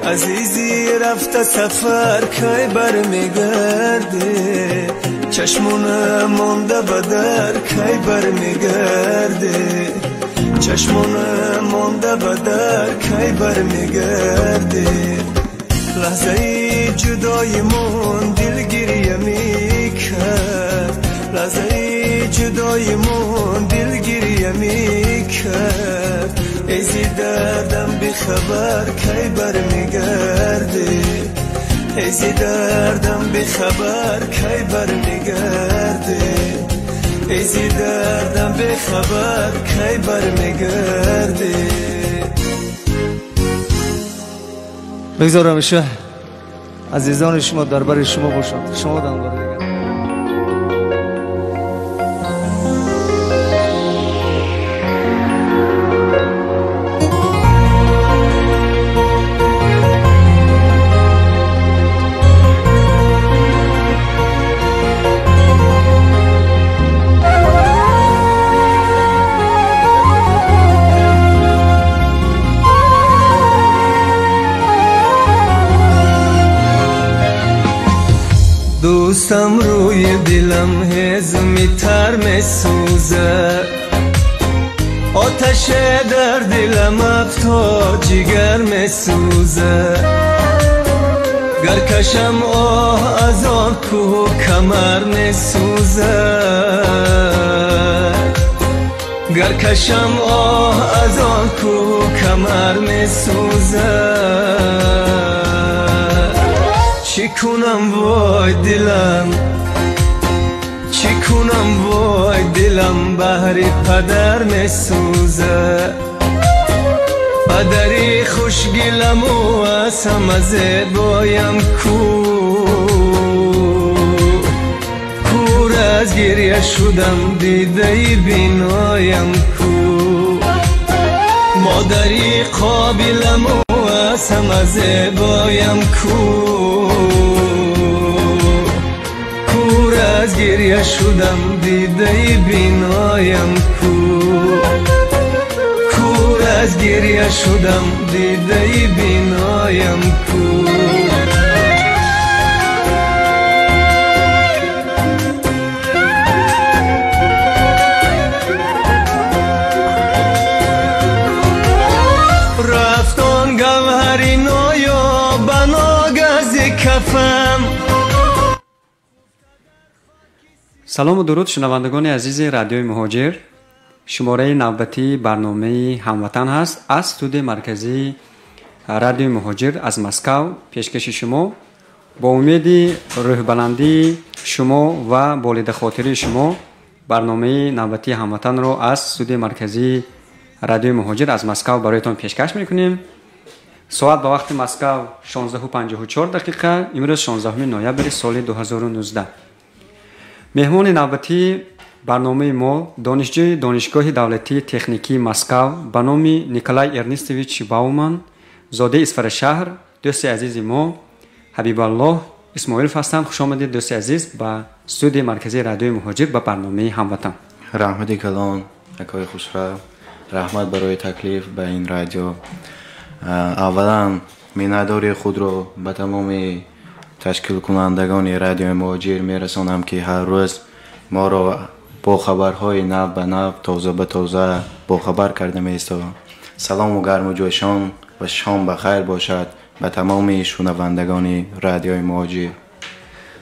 عزیزی رفته سفر کی برمیگرده چشمونه مونده بدر کی برمیگرده چشمونه مونده بدر کی برمیگرده لحظه جدایمون دلگیریه میکرد لحظه جدایمون دلگیریه میکرد ایزی دردم بی خبر کی برمیگرده ایزی دردم بی خبر کی برمیگرده ایزی دردم بی خبر کی برمیگرده بگذارم همیشه عزیزان شما دربار شما باشند شما دنبال دوستم روی دلم هزمی تر میسوزه آتش در دلم افتاد جگر میسوزه گر کشم آه از آن کوه کمر میسوزه گر کشم آه از آن کوه کمر میسوزه چی کنم وای دلم چی کنم وای دلم بهر پدر میسوزه پدری خوشگلم و اسم از بایم کور از گریه شدم دیده بینایم کو مادری قابلم و اسم از بایم کور از گریه شدم دیده بینایم کور از گریه شدم دیده بینایم رفتان گوهری نویا بناگز کفم. سلام و درود شنوندگان عزیز رادیوی مهاجر. شماره نوبتی برنامه هموطن هست از استودیو مرکزی رادیوی مهاجر از مسکو پیشکش شما با امید روح بلندی شما و بالید خاطری شما برنامه نوبتی هموطن رو از استودیو مرکزی رادیوی مهاجر از مسکو برایتان پیشکش میکنیم. ساعت با وقت مسکو 16:54 امروز 16 نوامبر سال 2019. مهمان نوبتی برنامه ما دانشجوی دانشگاه دولتی تکنیکی مسکو به نام نیکولای ارنستویچ باومن زاده اسفر شهر دوست عزیز ما حبیب الله اسماعیل هستند. خوش آمدید دوست عزیز به استودیو مرکزی رادیوی مهاجر به برنامه هموطن. رحمت کلان اکای خوشرو رحمت برای تکلیف به این رادیو. اولا مینداری خود رو به تمام تشکیل کنندگان رادیو مهاجر میرسانم که هر روز ما رو با خبرهای نو به نو تازه به تازه با خبر کرده می‌ایستند. سلام و گرم و جوشان و شام بخیر باشد به تمام شنوندگان رادیو مهاجر.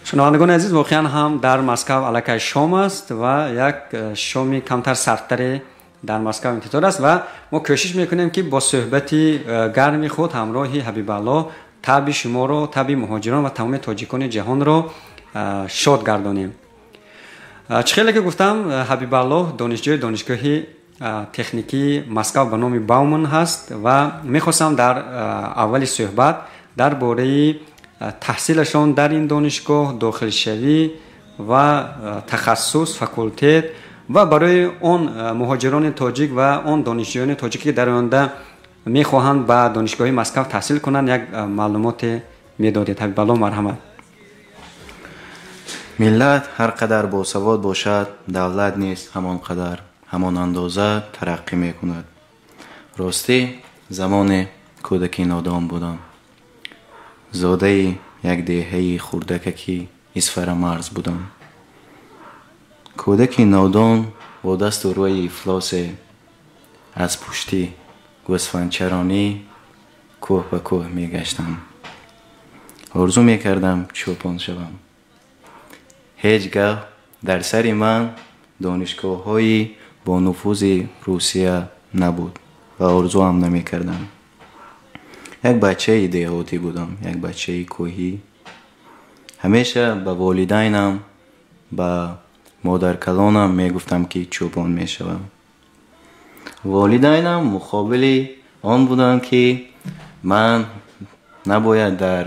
شنوندگان عزیز واقعا هم در مسکو علیکه شام است و یک شامی کمتر سردتر در مسکو انتظار است و ما کوشش میکنیم که با صحبتی گرم خود همراهی حبیب الله طبع شما رو طبع مهاجران و تمام تاجیکان جهان رو شاد گردانیم. چخیلی که گفتم حبیب الله دانشجوی دانشگاه تکنیکی مسکو به نام باومن هست و میخواستم در اول صحبت درباره تحصیلشان در این دانشگاه داخل شوی و تخصص فاکولته و برای آن مهاجران تاجیک و آن دانشجویان تاجیکی که در آینده میخواهند به دانشگاه مسکو تحصیل کنند یک معلومات میدادید. حبیب الله مرحمت. ملت هر قدر باسواد باشد دولت نیست همان قدر همان اندازه ترقی میکند. راستی زمان کودکی نادان بودم. зодаи як деҳаи хурдакаки Исфарамарз будам. кӯдаки нодон бо дасту рӯи ифлосе аз пушти гӯсфандчаронӣ кӯҳ ба кӯҳ мегаштам. орзу мекардам чӯпон шавам. ҳеҷ гаҳ дар сари ман донишгоҳҳои бо нуфузи Русия набуд ва орзуам намекардам. як бачаи деҳотӣ будам, як бачаи кӯҳӣ. ҳамеша ба волидайнам, ба модаркалонам мегуфтам ки чӯпон мешавам. волидайнам муқобили он буданд ки ман набояд дар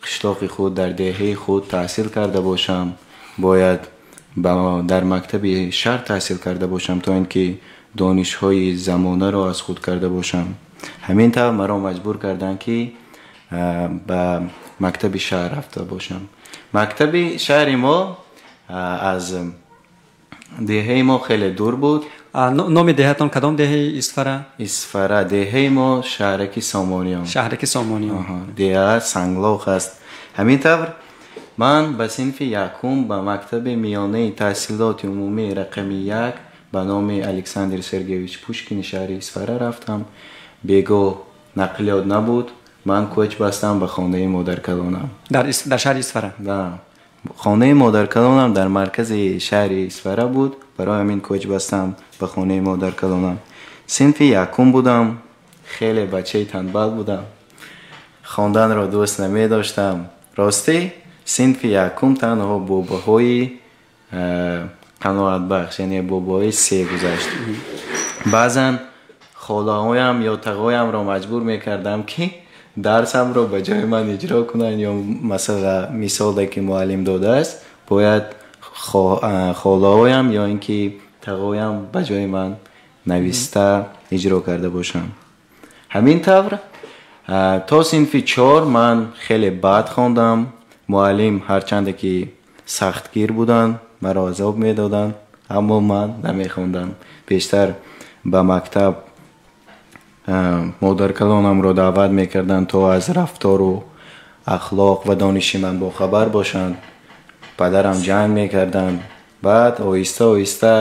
қишлоқи худ, дар деҳаи худ таҳсил карда бошам, бояд дар мактаби шаҳр таҳсил карда бошам, то ин ки донишҳои замонаро аз худ карда бошам. ҳамин тавр маро маҷбур карданд ки ба мактаби шаҳр рафта бошам. мактаби шаҳри мо аз деҳаи мо хеле дур буд. номи деҳатон кадом деҳаи Исфара? Исфара деҳаи мо шаҳраки Сомониён. Шаҳраки Сомониён. деҳа Санглоқ аст. ҳамин тавр ман ба синфи якум ба мактаби миёнаи таҳсилоти умумии рақами 1 ба номи Александр Сергеевич Пушкини шаҳри Исфара рафтам. бегоҳ нақлиёт набуд. ман кӯч бастам ба хонаи модаркалонам дар шаҳри Исфара. хонаи модаркалонам дар маркази шаҳри Исфара буд. барои ҳамин кӯч бастам ба хонаи модаркалонам. синфи якум будам. хеле бачаи танбал будам. хонданро дӯст намедоштам. ростӣ синфи якум танҳо бобаҳои қаноатбахш, яъне бобаҳои 3 гузашт. баъзан холаҳоям ё тағоямро маҷбур мекардам ки дарсамро ба ҷои ман иҷро кунанд, ё масалан мисоле ки муаллим додааст бояд холаҳоям ё ин ки тағоям ба ҷои ман нависта иҷро карда бошам. ҳамин тавр то синфи 4 ман хеле бад хондам. муаллим ҳарчанде ки сахтгир буданд, маро азоб медоданд, аммо ман намехондам. бештар ба мактаб модаркалонамро даъват мекарданд то аз рафтору ахлоқ ва дониши ман бохабар бошанд. падарам ҷанг мекарданд. баъд оҳиста оҳиста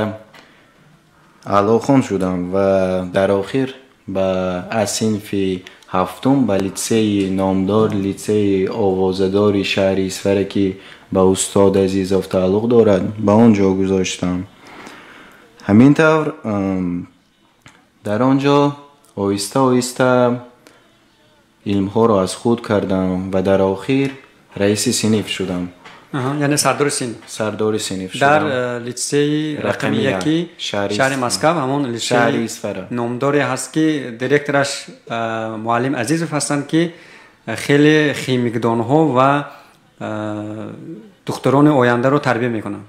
аълохон шудам ва дар охир аз синфи 7 ба литсеи номдор, литсеи овозадори шаҳри Исфара ки ба устод Азизов тааллуқ дорад, ба он ҷо гузоштам. ҳамин тавр дар он ҷо оҳиста оҳиста илмҳоро аз худ кардам ва дар охир раиси синиф шудам. яъне сардори синиф шудам. дар литсеи рақами 1 шаҳри Москав, ҳамон литсеи номдоре ҳаст ки директораш муаллим Азизов ҳастанд ки хеле химикдонҳо ва духтарони ояндаро тарбия мекунанд.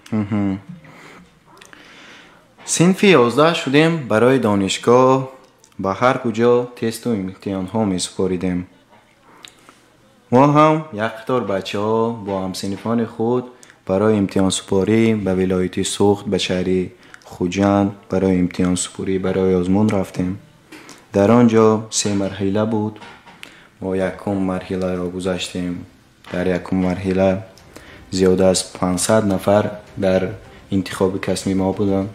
синфи 11 шудем. барои донишгоҳ ба ҳар куҷо тесту имтиҳонҳо месупоридем. мо ҳам як қатор бачаҳо бо ҳамсинифони худ барои имтиҳонсупорӣ ба вилояти Суғд ба шаҳри Хуҷанд барои имтиҳонсупорӣ барои озмун рафтем. дар он ҷо 3 марҳила буд. мо якум марҳиларо гузаштем. дар якум марҳила зиёда аз 500 нафар дар интихоби касби мо буданд.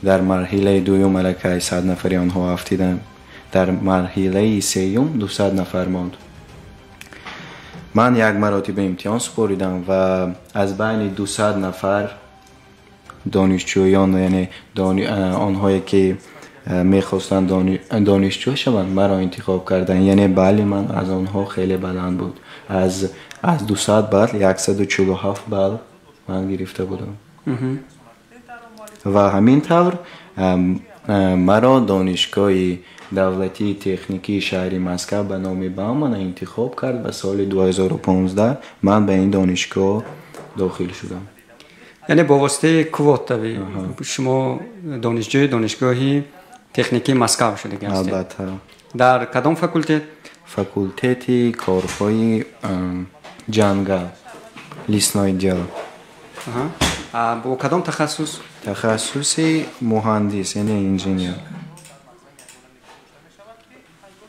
дар марҳилаи дуюм аллакай 100 нафари онҳо афтиданд. дар марҳилаи сеюм 200 нафар монд. ман як маротиба имтиҳон супоридам ва аз байни 200 нафар донишҷӯён, яъне онҳое ки мехостанд донишҷӯ шаванд, маро интихоб карданд. яъне балли ман аз онҳо хеле баланд буд. аз 200 балл 147 балл ман гирифта будам. ва ҳамин тавр маро донишгоҳи давлатии техникии шаҳри Москав ба номи Баумана интихоб кард ва соли 2015 ман ба ин донишгоҳ дохил шудам. яъне бо воситаи квотави шумо донишҷӯи донишгоҳи техникии Москав шудагӣ ҳастед? албатта. дар кадом факултет? факултети корҳои ҷангал, лесное дело. бо кадом тахассус? тахассуси муҳандис, яъне инженер.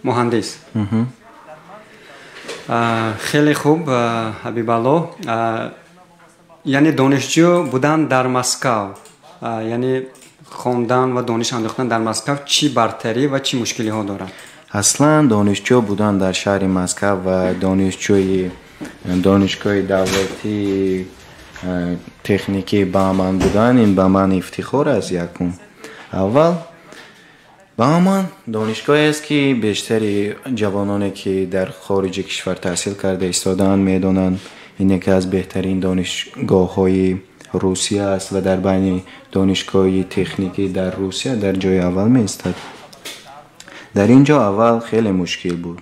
муҳандис. خیلی خوب حبیبالله. یعنی دانشجو بودن در مسکو، یعنی خوندن و دانش انداختن در مسکو چی برتری و چی مشکلی ها دارد؟ اصلا دانشجو بودن در شهر مسکو و دانشگاه دولتی تکنیکی بامان بودن، این به من افتخار است. یکم اول بامان دانشگاهی است که بیشتری جوانانی که در خارج کشور تحصیل کرده ایستادن میدونن این یکی از بهترین دانشگاه‌های روسیه است و در بین دانشگاه تکنیکی در روسیه در جای اول می‌ایستد. در اینجا اول خیلی مشکل بود،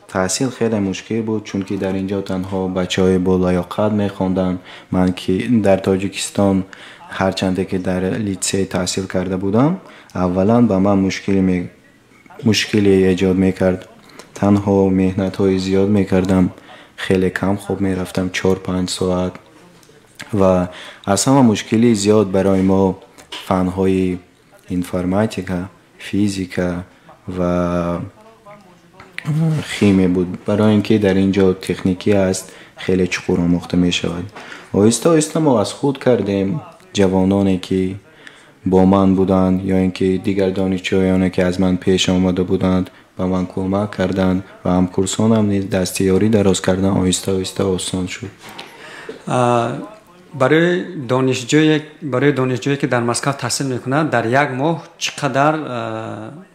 تحصیل خیلی مشکل بود، چون که در اینجا تنها بچه‌های بالاقدر می‌خواندن. من که در تاجیکستان هرچند که در لیسه تحصیل کرده بودم، اولا به من مشکلی ایجاد میکرد. تنها مهنت‌های زیاد میکردم، خیلی کم خوب میرفتم، 4-5 ساعت و اصلا مشکلی زیاد برای ما فن‌های انفرماتیکا، فیزیکا و خیمی بود، برای اینکه در اینجا تکنیکی است خیلی چقدر آموخته می شود. آهسته آهسته ما از خود کردیم، جوانانی که با من بودند یا اینکه دیگر دانشجویانی که از من پیش آمده بودند به من کمک کردند و همکورسان هم نیز دستیاری دراز کردن. آهسته آهسته آسان شد. برای دانشجویی که در مسکو تحصیل میکنه در یک ماه چقدر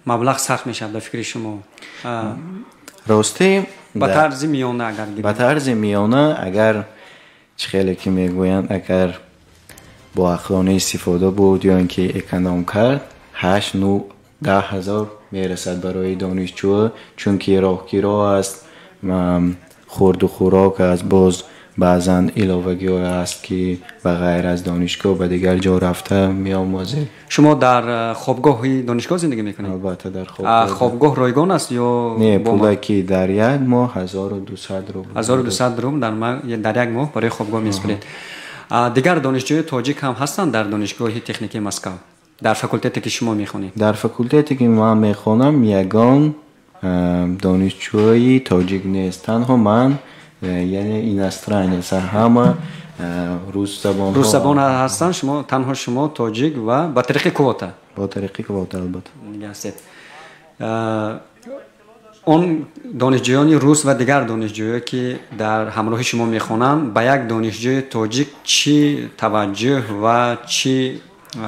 مبلغ صرف میشه به فکر شما؟ راستی به طرز میانه اگر خیلی که میگویند اگر با اقلانه استفاده بود یا اینکه اکنام کرد 8-9-10 هزار میرسد برای دانشجو، چون که راهگیرا است، خورد و خوراک است، باز بعضا علاوگی است که بغیر از دانشگاه به دیگر جا رفته میآموزه. شما در خوابگاه دانشگاه زندگی میکنید؟ البته در خوابگاه رایگان است یا نه؟ پولکی در یک ماه 1200 روبل. 1200 روبل در یک ماه برای خوابگاه میسپرید. دیگر دانشجوی تاجیک هم هستند در دانشگاه تکنیکی مسکو در فاکولتتی که شما میخونید؟ در فاکولتتی که من میخونم یگان دانشجوی تاجیک نیست، تنها من، یعنی این استرانیس همه روس زبان هستند. شما تنها شما تاجیک و با طریق کوتا؟ با طریق کوتا البته. اون دانشجویان روس و دیگر دانشجویی که در همراه شما میخوانند به یک دانشجوی تاجیک چی توجه و چی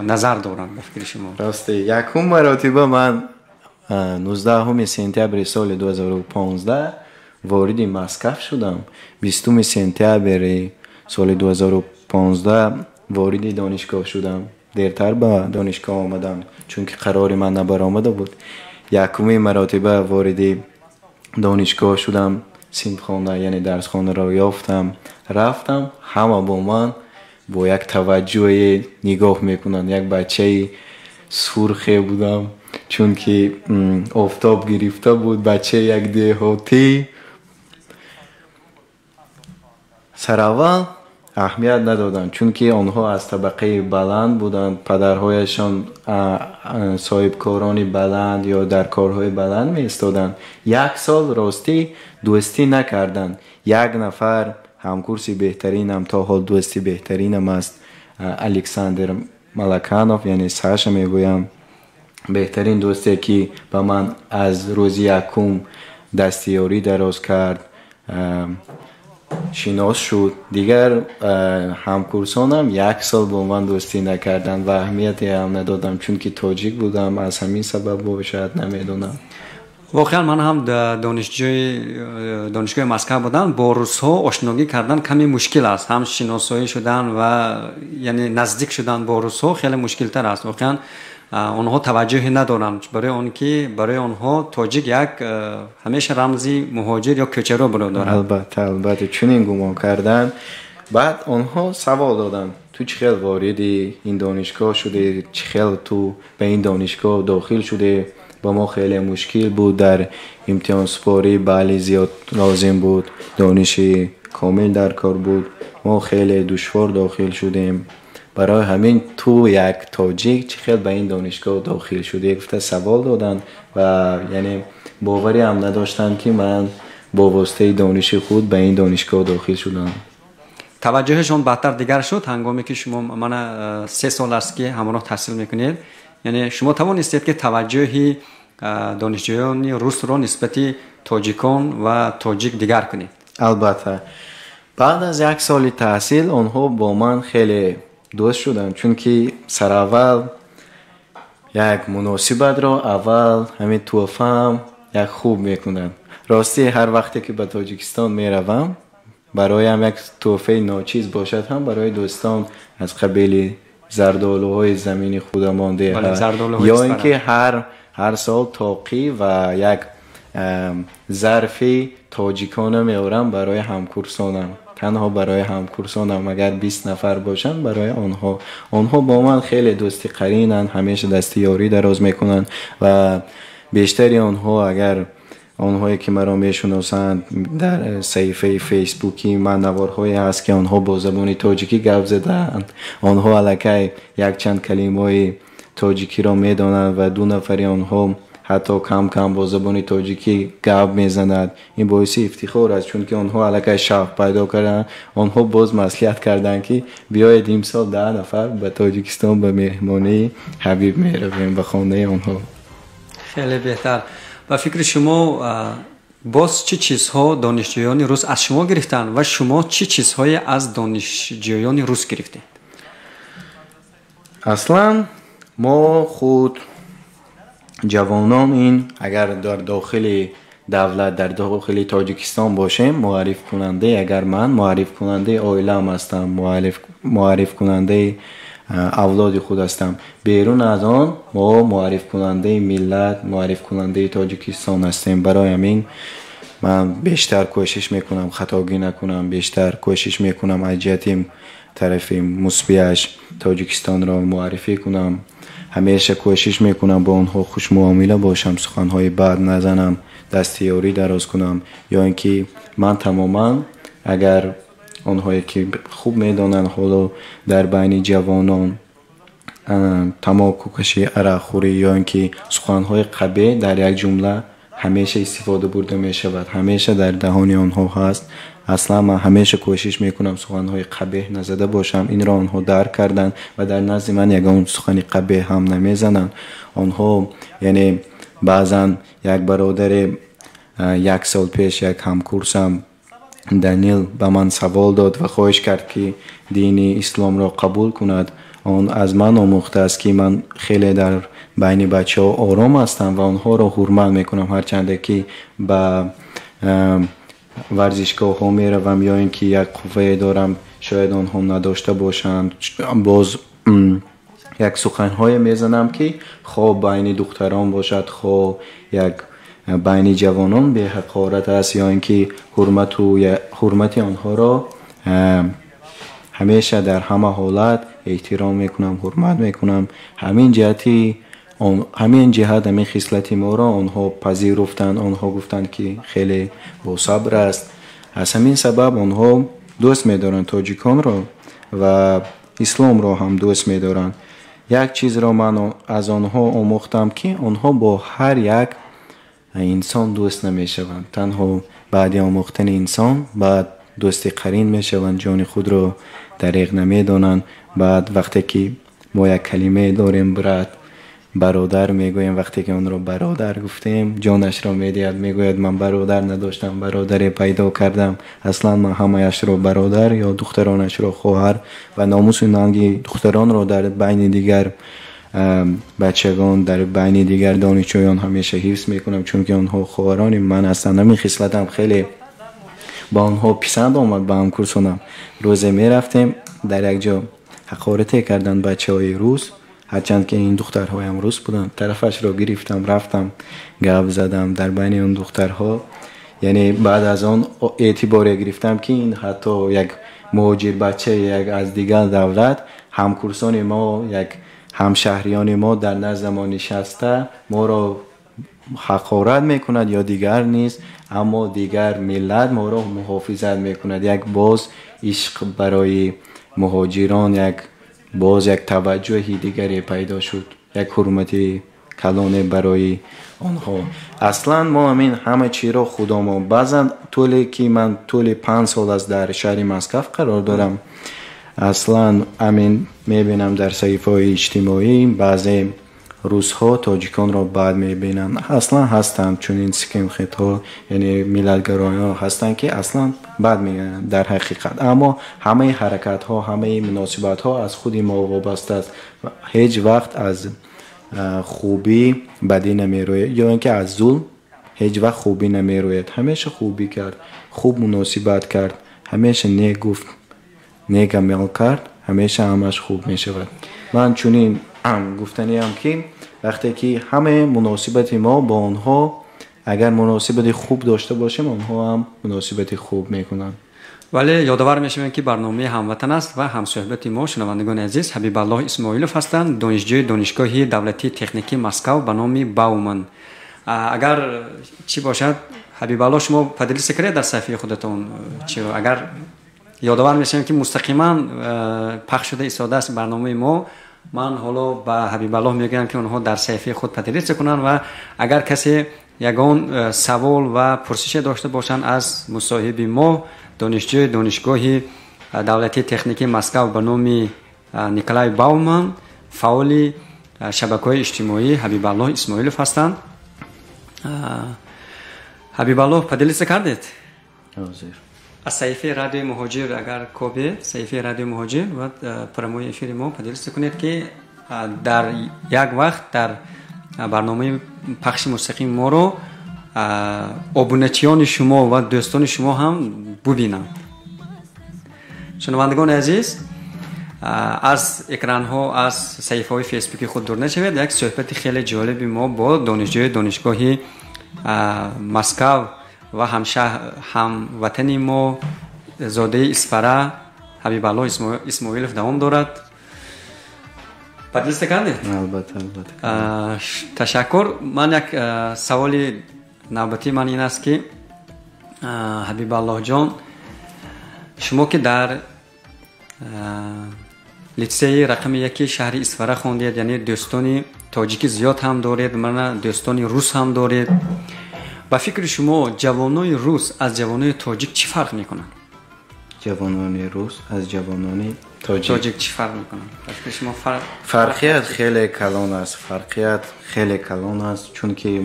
نظر دارند به فکر شما؟ راستی یکم مراتبه من 19 سپتامبر سال 2015 وارد مسکو شدم. 20 سپتامبر سال 2015 وارد دانشگاه شدم. دیرتر به دانشگاه آمدم چون که قرار من نبرآمده بود. یکمی مراتبه وارد دانشگاه شدم، صنف خانه یعنی درس خانه را یافتم، رفتم، همه با من با یک توجه نگاه میکنن. یک بچه سرخه بودم چون که آفتاب گرفته بود، بچه یک دهاتی. سراول اهمیت ندادن چون که آنها از طبقه بلند بودند، پدرهایشان صاحب کاران بلند یا در کارهای بلند می ایستادند. یک سال راستی دوستی نکردند. یک نفر همکورسی بهترینم تا حال دوستی بهترینم است، الکساندر ملکانوف، یعنی ساشا میگویم، بهترین دوستی که به من از روز یکم دستیاری دراز کرد، شناس شد. دیگر همکورسانم یک سال با من دوستی نکردن و اهمیتی هم ندادم چون که تاجیک بودم، از همین سبب باشد نمیدونم. واقعا من هم دانشگاه مسکو بودم، با روس ها آشنایی کردن کمی مشکل است، هم شناسایی شدن و یعنی نزدیک شدن با روس ها خیلی مشکل تر است. واقعا آنها توجهی ندارند، برای آنها تاجیک یک همیشه رمزی مهاجر یا کوچرو بود دارد. البته چون این گمان کردن. بعد آنها سوال دادن تو چه خیلی وارد این دانشگاه شده، چه خیلی تو به این دانشگاه داخل شده. با ما خیلی مشکل بود، در امتحان سپاری بله زیاد لازم بود، دانش کامل در کار بود، ما خیلی دشوار داخل شدیم. برای همین تو یک تاجیک چه خیلی به این دانشگاه داخل شده گفته سوال دادن و یعنی باوری هم نداشتن که من با واسطه دانش خود به این دانشگاه داخل شدم. توجهشون بدتر دیگر شد هنگامی که شما من 3 سال است که همراه تحصیل میکنید. یعنی شما توانستید که توجه دانشجویان روس را نسبت تاجیکان و تاجیک دیگر کنید؟ البته بعد از 1 سال تحصیل آنها با من خیلی دوست شدند، چون که سر اول یک مناسبت را اول همین توفهم یک خوب میکنند. راستی هر وقتی که به تاجیکستان میروم برایم یک تحفه ناچیز باشد هم برای دوستان از قبیل زردآلوهای زمین خود مانده یا اینکه هر سال تاقی و یک ظرفی تاجیکانه میارم برای همکورسانم، تنها برای همکورسانم، اگر 20 نفر باشن برای آنها با من خیلی دوستی قرینن، همیشه دستیاری دراز میکنن و بیشتری آنها اگر آنهایی که مرا میشناسند در صفحه فیسبوکی من نوارهایی هست که آنها با زبان تاجیکی گپ زدند، آنها الکی یک چند کلمه تاجیکی را میدانند و 2 نفری آنها حتی کم کم با زبان تاجیکی گپ میزنند. این باعث افتخار است، چون که آنها الکی شوق پیدا کردند. آنها باز مصلحت کردند که بیایید امسال 10 نفر به تاجیکستان به مهمانی حبیب میرویم و خانه آنها. خیلی بهتر. و فکر شما باز چه چیزها دانشجویان روس از شما گرفتن و شما چه چیزهای از دانشجویان روس گرفتید؟ اصلا ما خود جوانان این اگر در داخل دولت در داخل تاجیکستان باشیم معرف کننده، اگر من معرف کننده عائله‌ام هستم، معرف کننده اولاد خود هستم، بیرون از آن ما معرف کننده ملت، معرف کننده تاجیکستان هستیم. برای همین من بیشتر کوشش میکنم خطاگی نکنم، بیشتر کوشش میکنم از جهت طرف مثبتش تاجیکستان را معرفی کنم، همیشه کوشش میکنم با آنها خوش معامله باشم، سخنهای بد نزنم، دستیاری دراز کنم، یا اینکه من تماما اگر آنهایی که خوب میدانند حالا در بین جوانان تماکو کشی، عرق خوری یا اینکه سخنهای قبیح در یک جمله همیشه استفاده برده می شود، همیشه در دهان آنها هست. اصلا من همیشه کوشش میکنم سخنهای قبیح نزده باشم. این را آنها درک کردند و در نزد من یگان سخن قبیح هم نمیزنند. آنها یعنی بعضا یک برادر 1 سال پیش یک همکورسم دانیل به من سوال داد و خواهش کرد که دین اسلام را قبول کند. آن از من آموخته است که من خیلی در بین بچه ها آرام هستم و آنها را حرمت میکنم، هرچند که به ورزشگاه ها میروم یا اینکه یک قوه دارم شاید آنها نداشته باشند، باز یک سخنهای میزنم که خواه بین دختران باشد، خواه یک بین جوانان به حقارت است یا اینکه حرمت آنها را همیشه در همه حالت احترام میکنم، حرمت میکنم. همین جهت همین خصلت ما را آنها پذیرفتند، آنها گفتند که خیلی با صبر است. از همین سبب آنها دوست میدارند تاجیکان را و اسلام را هم دوست میدارند. یک چیز را من از آنها آموختم که آنها با هر یک انسان دوست نمیشوند، تنها بعد آموختن انسان بعد دوستی قرین میشوند، جان خود را دریغ نمیدانند. بعد وقتی که ما یک کلمه داریم برادر میگویم، وقتی که اون را برادر گفتیم جانش را میدهد، میگوید من برادر نداشتم، برادر پیدا کردم. اصلا من همه‌اش را برادر یا دخترانش را خواهر و ناموس ننگی دختران را در بین دیگر بچگان، در بین دیگر دانشجویان همیشه حفظ میکنم، چون که آنها خواهران من هستند. همین خصلتم خیلی با آنها پسند آمد. با هم کورسونم روزه میرفتیم در یک جا حقارت کردن بچه های روس، هرچند که این دخترهای هم روس بودن، طرفش را گرفتم رفتم گپ زدم در بین اون دخترها. یعنی بعد از آن اعتبار گرفتم که این حتی یک مهاجر بچه یک از دیگر دولت همکورسان ما، یک همشهریان ما در نزد ما نشسته ما را حقارت میکند یا دیگر نیست، اما دیگر ملت ما را محافظت میکند. یک باز عشق برای مهاجران، یک توجه دیگری پیدا شد، یک حرمت کلانه برای آنها. اصلا ما همین همه چی رو خدا ما بعضا طولی که من طول 5 سال از در شهر مسکو قرار دارم، اصلا همین میبینم در صحیفه های اجتماعی بعضی روس‌ها تاجیکان را بد میبینن. اصلا هستند چون این سکینخت ها یعنی ملت‌گرایان هستند که اصلا بد میگن در حقیقت، اما همه حرکت ها همه مناسبت ها از خود ما وابسته است. هیچ وقت از خوبی بدی نمیروید یا اینکه از ظلم هیچ وقت خوبی نمیروید. همیشه خوبی کرد، خوب مناسبت کرد، همیشه نیک گفت، نیک عمل کرد، همیشه همش خوب میشود. من چونین گفتنی هم که وقتی که همه مناسبت ما با آنها اگر مناسبت خوب داشته باشیم آنها هم مناسبت خوب میکنن. ولی یادآور میشویم که برنامه هموطن است و همصحبت ما شنوندگان عزیز حبیب الله اسماعیلوف هستند، دانشجوی دانشگاه دولتی تکنیکی مسکو به نام باومن. اگر چی باشد حبیب الله شما پدیدی کرده در صفحه خودتون چی رو اگر یادآور میشیم که مستقیما پخش شده ایستاده است برنامه ما، من حالا به حبیب الله میگم که اونها در صفحه خود پدیدی کنن و اگر کسی یگان سوال و پرسش داشته باشند از مصاحب ما دانشجوی دانشگاه دولتی تکنیکی مسکو به نام نیکلای باومن فعال شبکه‌های اجتماعی حبیب الله اسماعیلوف هستند. حبیب الله پدیدی کردید؟ حاضر. از صحیفه رادیو مهاجر اگر کپی صحیفه رادیو مهاجر و پروموی افیر ما پدیدی کنید که در یک وقت در برنامه پخش مستقیم ما رو ابونتیان شما و دوستان شما هم ببینند. شنوندگان عزیز، از اکران ها از صحیفه های فیسبوکی خود دور نشوید. یک صحبت خیلی جالبی ما با دانشجوی دانشگاه مسکو و هموطن ما زاده اسفره حبیب الله اسماعیلوف دوام دارد. پدیدی کردید؟ البته. تشکر. من یک سوال نوبتی من این است که حبیب الله جان، شما که در لیسه رقم 1 شهر اسفره خوندید، یعنی دوستانی تاجیکی زیاد هم دارید، من دوستانی روس هم دارید. با فکر شما جوانای روس از جوانای تاجیک چی فرق میکنن؟ جوانان روس از جوانان تاجیک چی فرق میکنن؟ شما فرقیت خیلی کلان است. فرقیت خیلی کلان است چون که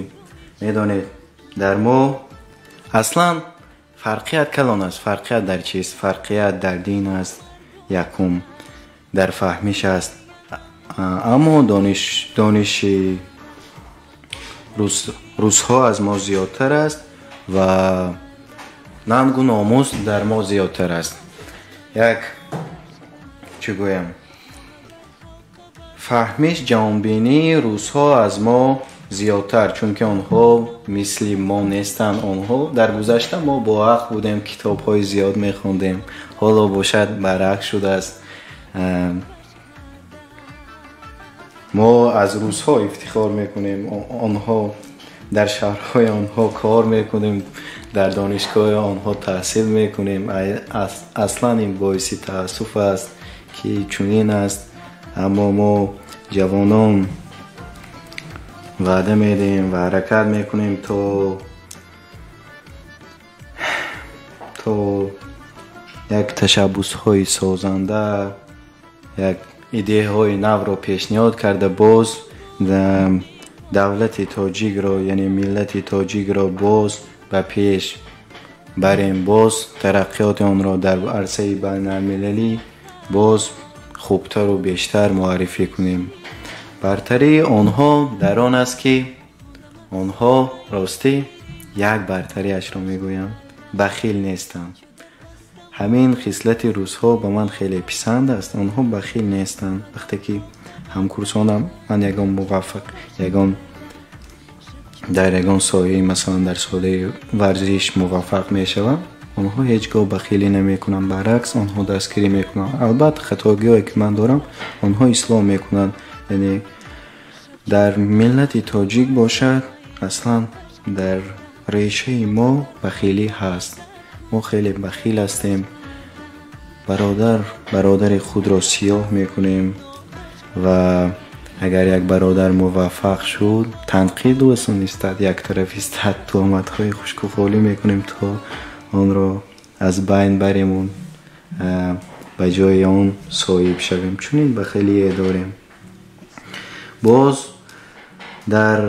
میدانید در ما اصلا فرقیت کلان است. فرقیت در چیست؟ فرقیت در دین است، یکم در فهمیش است. اما دانش روس ها از ما زیادتر است و ننگ و ناموس در ما زیادتر است. یک چی گویم فهمیش جهانبینی روس ها از ما زیادتر، چون که آنها مثل ما نیستند. آنها در گذشته ما با حق بودیم، کتاب های زیاد میخوندیم، حالا باشد برعکس شده است. ما از روس ها افتخار میکنیم، آنها در شهرهای آنها کار میکنیم، در دانشگاه آنها تحصیل میکنیم. اصلا این باعث تاسف است که چنین است. اما ما جوانان وعده میدیم و حرکت میکنیم تا یک تشبس های سازنده، یک ایده های نو را پیشنهاد کرده باز دولت تاجیک را یعنی ملت تاجیک را باز به پیش بریم، باز ترقیات آن را در عرصه بین المللی باز خوبتر و بیشتر معرفی کنیم. برتری آنها در آن است که آنها راستی یک برتری اش را میگویم بخیل نیستند. همین خصلت روس ها به من خیلی پسند است. آنها بخیل نیستند. وقتی که همکورسانم من یگان موفق در یگان سایه مثلا در ساله ورزش موفق میشوم، آنها هیچگاه بخیلی نمیکنن، برعکس آنها دستگیری میکنن. البته خطاگی‌هایی که من دارم آنها اصلاح میکنن. یعنی در ملت تاجیک باشد اصلا در ریشه ما بخیلی هست. ما خیلی بخیل هستیم، برادر خود را سیاه میکنیم و اگر یک برادر موفق شد تنقید و نیست، یک طرفی است، تهمت‌های خشکوفالی میکنیم تا آن را از بین بریم به جای آن صایب شویم. چون این بخیلی داریم. باز در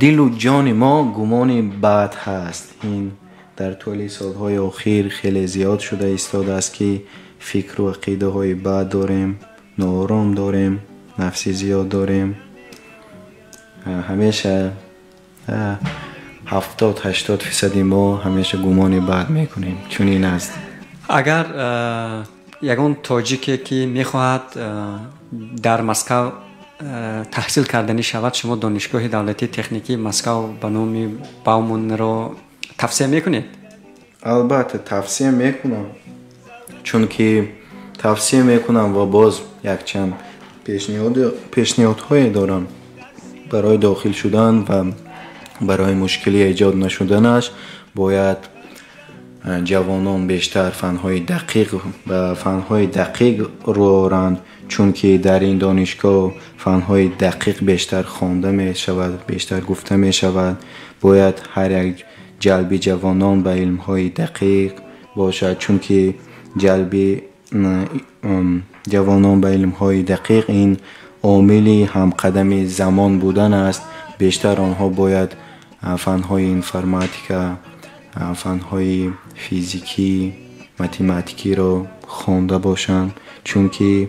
دل و جان ما گمان بد هست. این در طول سالهای اخیر خیلی زیاد شده ایستاده است که فکر و عقیده های بد داریم، ناآرام داریم، نفسی زیاد داریم. همیشه 70-80% ما همیشه گمان بد میکنیم. چون این است. اگر یگان تاجیکی که میخواهد در مسکو تحصیل کردنی شود، شما دانشگاه دولتی تکنیکی مسکو به نام باومن را توصیه میکنید؟ البته توصیه میکنم، چون که توصیه میکنم و باز یک چند پیشنهادهای دارم برای داخل شدن و برای مشکلی ایجاد نشدنش. باید جوانان بیشتر فنهای دقیق رو آورند، چون که در این دانشگاه فنهای دقیق بیشتر خوانده می شود، بیشتر گفته می شود. باید هر یک جلب جوانان به علمهای دقیق باشد، چون که جلب جوانان به علمهای دقیق این عاملی هم قدم زمان بودن است. بیشتر آنها باید فنهای انفرماتیکا، فنهای فیزیکی، متماتیکی را خوانده باشند، چون که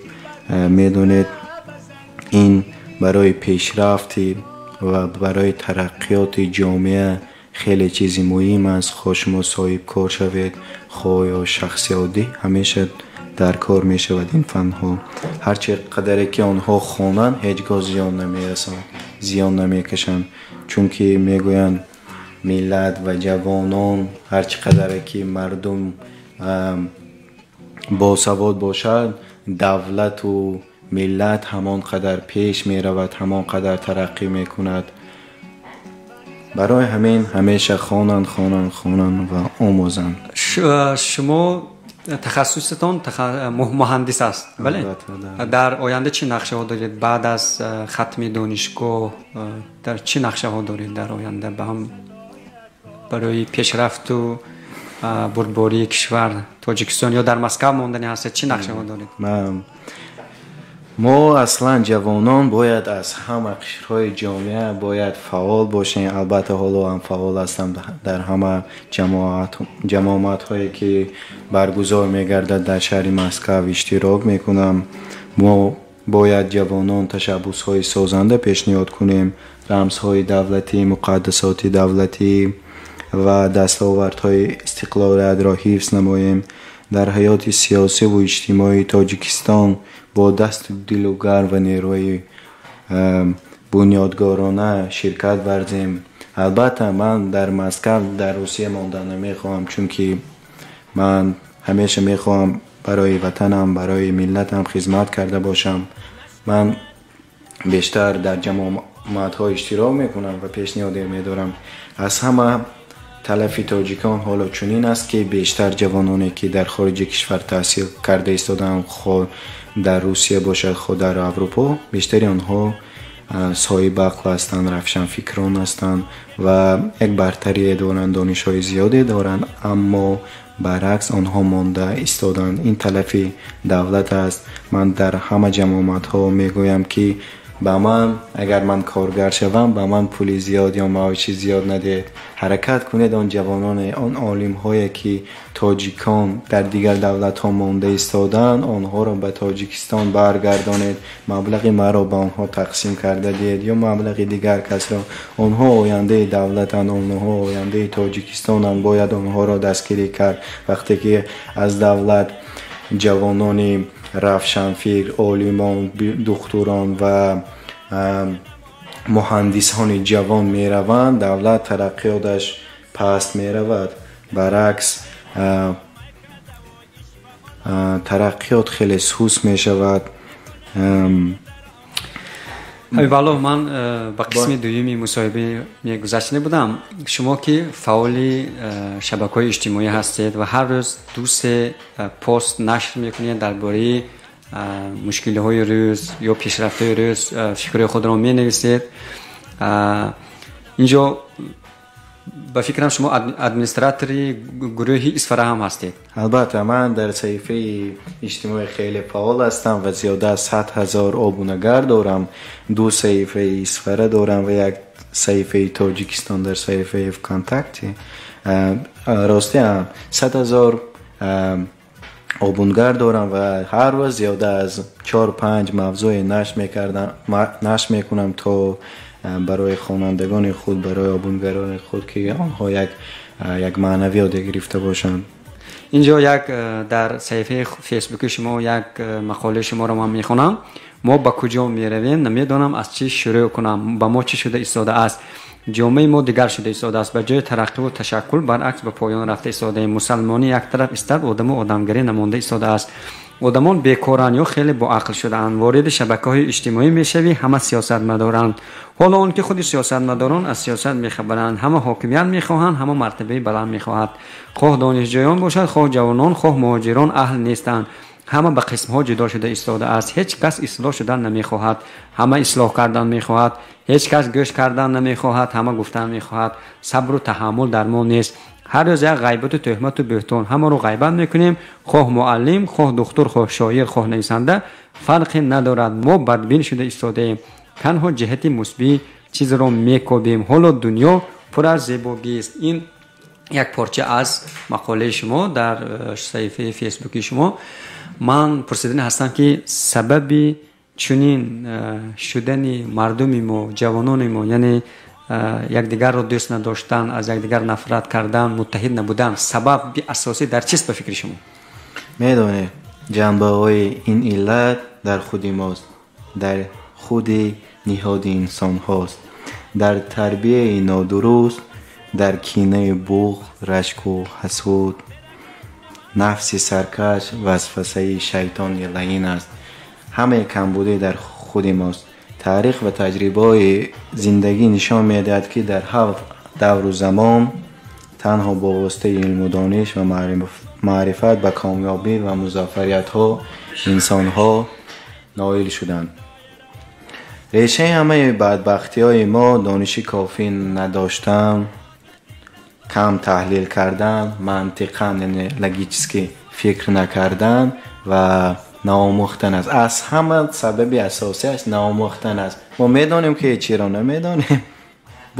میدونید این برای پیشرفت و برای ترقیات جامعه خیلی چیزی مهم است. خواه شما صاحب کار شوید، خواه یا شخص عادی، همیشه در کار می شود این فنها. هرچی قدری که آنها خوانند هیچگاه زیان نمیرسند، زیان نمیکشند، چون که میگویند ملت و جوانان هرچی قدری که مردم باسواد باشد، دولت و ملت همان قدر پیش می رود، همان قدر ترقی می کند. برای همین همیشه خوانند و آموزند. شما تخصصتان مهندس است، بله؟ در آینده چی نقشه ها دارید؟ بعد از ختم دانشگاه در چی نقشه ها دارید در آینده به هم برای پیشرفت و بردباری کشور تاجیکستان یا در مسکو ماندنی هست؟ چی نقشه ها دارید؟ ما اصلا جوانان باید از همه قشرهای جامعه باید فعال باشیم. البته حالا هم فعال هستم در همه جماعت هایی که برگزار میگردد در شهر مسکو اشتراک میکنم. ما باید جوانان تشبوس های سازنده پیشنهاد کنیم، رمزهای دولتی، مقدسات دولتی و دستاوردهای استقلال را حفظ نماییم. در حیات سیاسی و اجتماعی تاجیکستان با دست دلوگر و نیروی بنیادگارانه شرکت ورزیم. البته من در مسکو در روسیه ماندن نمیخواهم، چون که من همیشه میخواهم برای وطنم، برای ملتم خدمت کرده باشم. من بیشتر در جماعت ها اشتراک میکنم و پیشنهاد میدارم. از همه تلفی تاجیکان حالا چنین است که بیشتر جوانانی که در خارج کشور تحصیل کرده ایستادند، خود در روسیه باشد خود در اروپا، بیشتری آنها صاحب عقل هستند، روشن فکران هستند و یک برتری دارند، دانش‌های زیادی دارند، اما برعکس آنها مانده ایستادند. این تلفی دولت است. من در همه جماعت ها میگویم که به من اگر من کارگر شوم به من پول زیاد یا معاش زیاد ندید. حرکت کنید آن جوانان، آن عالم هایی که تاجیکان در دیگر دولت ها مانده ایستادند، آنها را به تاجیکستان برگردانید. مبلغی مرا به آنها تقسیم کرده دید یا مبلغی دیگر کس را. آنها آینده دولتند، آنها آینده تاجیکستانند. باید آنها را دستگیری کرد. وقتی که از دولت جوانان روشنفکر، عالمان، دکتران و مهندسان جوان می روند، دولت ترقیاتش پست می رود. برعکس ترقیات خیلی سوس می شود. ҳабибаллоҳ, ман ба қисми дуюми мусоҳибаи гузашта будам. Шумо ки фаъоли шабакаҳои иҷтимоӣ ҳастед ва ҳар рӯз 2-3 пост нашр мекунед дар бораи мушкилиҳои рӯз ё пешрафтҳои рӯз, фикрҳои худро менависед. инҷо ба фикрам шумо администратори гурӯҳи Исфара ҳам ҳастед. албатта, ман дар саҳифаи иҷтимоӣ хеле фаъол ҳастам ва зиёда аз 100,000 обунагар дорам. 2 саҳифаи Исфара дорам ва 1 саҳифаи Тоҷикистон дар саҳифаи ВКонтакте. ростиам 100,000 обунгар дорам ва ҳар роз зиёда аз 4-5 мавзӯи нашр мекунам то барои хонандагони худ, барои обунгарони худ ки онҳо як маънавиёте гирифта бошанд. инҷо як дар саҳифаи фейсбуки шумо як мақолаи шуморо ман мехонам. мо ба куҷо меравем, намедонам аз чӣ шурӯъ кунам. ба мо чӣ шуда истода аст? ҷомеаи мо дигар шуда истодааст. ба ҷои тараққиву ташаккул баръакс ба поён рафта истодаем. мусалмонӣ як тараф истад, одаму одамгарӣ намонда истодааст. одамон бекоранд ё хеле боақл шудаанд. вориди шабакаҳои иҷтимоӣ мешавӣ, ҳама сиёсатмадоранд. ҳоло он ки худи сиёсатмадорон аз сиёсат мехабаранд. ҳама ҳокимият мехоҳанд, ҳама мартабаи баланд мехоҳад. хоҳ донишҷӯён бошад, хоҳ ҷавонон, хоҳ муҳоҷирон аҳл нестанд. ҳама ба қисмҳо ҷудо шуда истодааст. ҳеҷ кас ислоҳ шудан намехоҳад, ҳама ислоҳ кардан мехоҳад. ҳеҷ кас гӯш кардан намехоҳад, ҳама гуфтан мехоҳад. сабру таҳаммул дар мо нест. ҳар рӯз як ғайбату тӯҳмату бӯҳтон. ҳамаро ғайбат мекунем. хоҳ муаллим, хоҳ духтур, хоҳ шоир, хоҳ нависанда, фарқе надорад. мо бадбин шуда истодаем. танҳо ҷиҳати мусбӣ чизро мекобем. ҳоло дунё пур аз зебогист. ин як порча аз мақолаи шумо дар саҳифаи фейсбуки шумо. ман пурсида ҳастам ки сабаби чунин шудани мардуми мо, ҷавонони мо, яъне якдигарро дӯст надоштан, аз якдигар нафрат кардан, муттаҳид набудан, сабаби асосӣ дар чист ба фикри шумо? медонед, ҷанбаҳои ин иллат дар худи мост, дар худи ниҳоди инсонҳост, дар тарбияи нодуруст, дар кинаи буғ, рашку ҳасуд, нафси саркаш, васвасаи шайтони лаин аст. ҳамаи камбудӣ дар худи мост. таърих ва таҷрибаҳои зиндагӣ нишон медиҳад ки дар ҳар давру замон танҳо бо воситаи илму дониш ва маърифат ба комёбӣ ва музаффариятҳо инсонҳо ноил шуданд. решаи ҳамаи бадбахтиҳои мо дониши кофӣ надоштан, кам таҳлил кардан, мантиқан яъне логически фикр накардан ва наомӯхтан аст. аз ҳама сабаби асосиаш наомӯхтан аст. мо медонем ки чиро намедонем,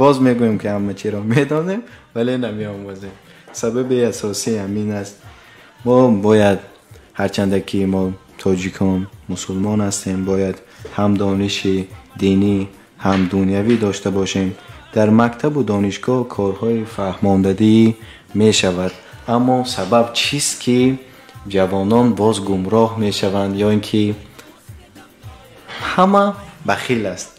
боз мегӯем ки ҳама чиро медонем, вале намеомӯзем. сабаби асосӣ ҳамин аст. мо бояд, ҳарчанде ки мо тоҷикон мусулмон ҳастем, бояд ҳам дониши динӣ ҳам дунявӣ дошта бошем. дар мактабу донишгоҳ корҳои фаҳмондадӣ мешавад, аммо сабаб чист ки ҷавонон боз гумроҳ мешаванд ё ин ки ҳама бахил аст.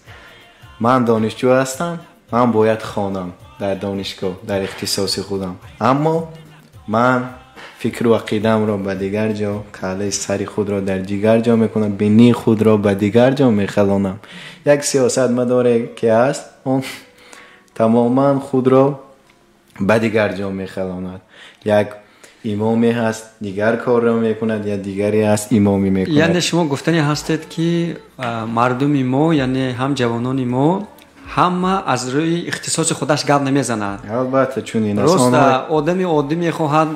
ман донишҷӯ ҳастам, ман бояд хонам дар донишгоҳ, дар ихтисоси худам, аммо ман фикру ақидамро ба дигар ҷо, калаи сари худро дар дигар ҷо мекунам, бинии худро ба дигар ҷо мехалонам. як сиёсатмадоре ки аст, он тамоман худро ба дигар ҷо мехалонад. як имоме ҳаст, дигар корро мекунад, я дигаре ҳаст, имоми мекунад. яъне шумо гуфтане ҳастед ки мардуми мо, яъне ҳам ҷавонони мо, ҳама аз рӯи ихтисоси худаш гап намезанад. албатта чунин аст. рост одами оддӣ мехоҳад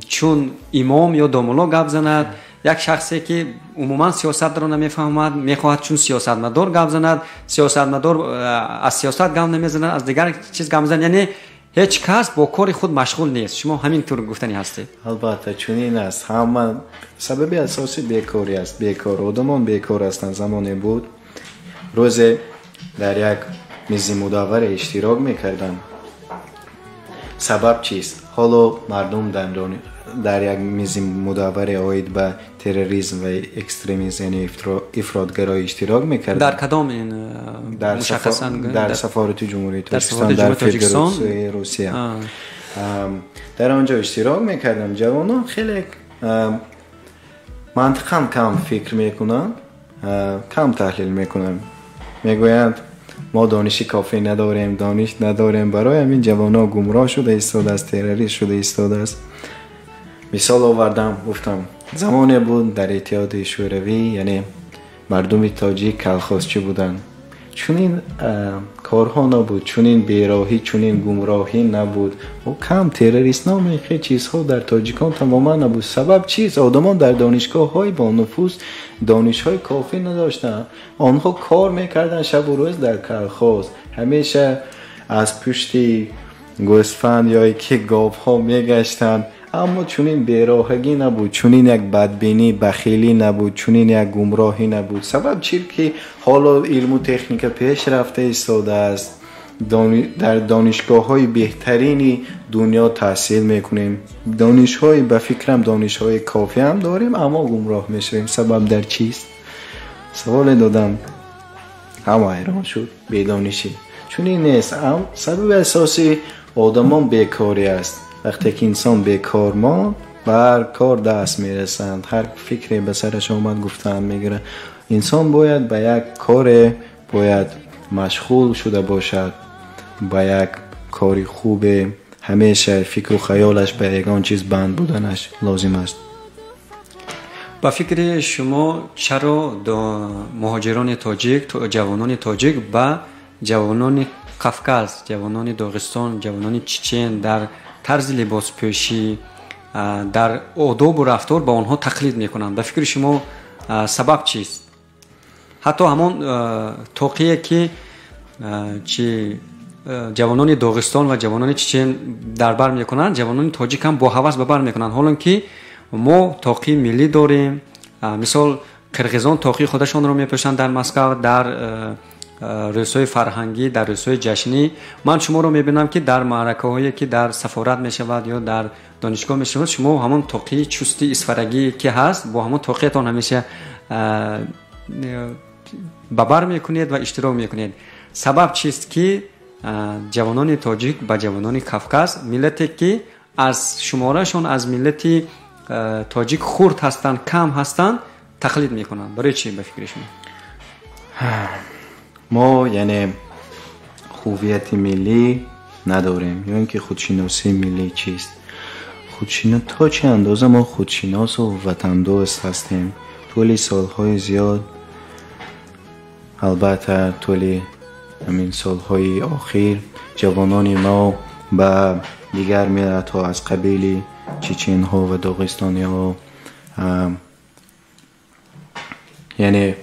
чун имом ё домуло гап занад. як шахсе ки умуман сиёсатро намефаҳмад мехоҳад чун сиёсатмадор гап занад. сиёсатмадор аз сиёсат гап намезанад, аз дигар чиз гап мезанад. яъне ҳеҷ кас бо кори худ машғул нест. шумо ҳамин тур гуфтани ҳастед. албатта чунин аст. ҳама сабаби асосӣ бекорӣ аст. бекор одамон бекор ҳастанд. замоне буд рӯзе дар як мизи мудавваре иштирок мекарданд. сабаб чист? ҳоло мардум дар як мизи мудавваре оид ба терроризм ва экстремизм яъне ифротгароӣ иштирок мекарданд. дар кадом ин мушаххасан? дар сафорати ҷумҳурии тоҷикистон, дар федератсияи русия. дар он ҷо иштирок мекардам. ҷавонон хеле мантиқан кам фикр мекунанд, کم تحلیل میکنن. میگویند ما دانشی کافی نداریم، دانش نداریم، برای همین جوانان گمراه شده ایستاده است، تروریست شده ایستاده است. مثال آوردم، گفتم زمانی بود در اتحاد شوروی، یعنی مردم تاجیک کلخاسچی بودن، چونین کارها نبود، چونین بیراهی، چونین گمراهی نبود و کم تروریست نام خیلی چیزها در تاجیکان تماما نبود. سبب چیست؟ آدمان در دانشگاه های با نفوذ دانش های کافی نداشتن، آنها کار میکردن شب و روز در کلخاز، همیشه از پشت گوسفند یا که گاو ها میگشتن، اما چونین بیراهگی نبود، چونین یک بدبینی بخیلی نبود، چونین یک گمراهی نبود. سبب چیه که حالا علم و تکنیک پیش رفته ایستاده است، در دانشگاه های بهترینی دنیا تحصیل میکنیم، دانش های به فکرم دانش های کافی هم داریم اما گمراه میشویم. سبب در چیست؟ سوال دادم، همه حیران شد. بیدانشی چونین نیست، سبب اساسی آدمان بیکاری است. وقتی که انسان بیکار ما بر کار دست میرسند، هر فکری به سرش آمد گفتن میگیره. انسان باید به یک کار باید مشغول شده باشد، به یک کاری خوب، همیشه فکر و خیالش به یگان چیز بند بودنش لازم است. با فکر شما چرا مهاجران تاجیک، جوانان تاجیک و جوانان قفقاز، جوانان داغستان، جوانان چچن در طرز لباس پوشی، در آداب و رفتار با آنها تقلید میکنند؟ به فکر شما سبب چیست؟ حتی همون توقیه که جوانان داغستان و جوانان چچن در بر میکنند، جوانان تاجیک هم با هوس به بر میکنند، حالا که ما توقی ملی داریم. مثال قرقیزان توقی خودشان رو میپوشند در مسکو، در رسوی فرهنگی، در رسوی جشنی. من شما رو میبینم که در معرکه هایی که در سفارت میشود یا در دانشگاه میشود، شما همون توقی چستی اسفرگی که هست با همون توقیتان همیشه ببر میکنید و اشتراک میکنید. سبب چیست که جوانان تاجیک با جوانان قفقاز، ملتی که از شمارهشون از ملت تاجیک خرد هستند، کم هستند، تقلید میکنند؟ برای چی به فکر شما؟ ما یعنی هویت ملی نداریم، یا اینکه خودشناسی ملی چیست؟ خودشناسی تا چه اندازه ما خودشناس و وطن دوست هستیم؟ طول سالهای زیاد، البته طول همین سالهای آخر، جوانان ما با دیگر ملت ها از قبیل چچن ها و داغستانی ها یعنی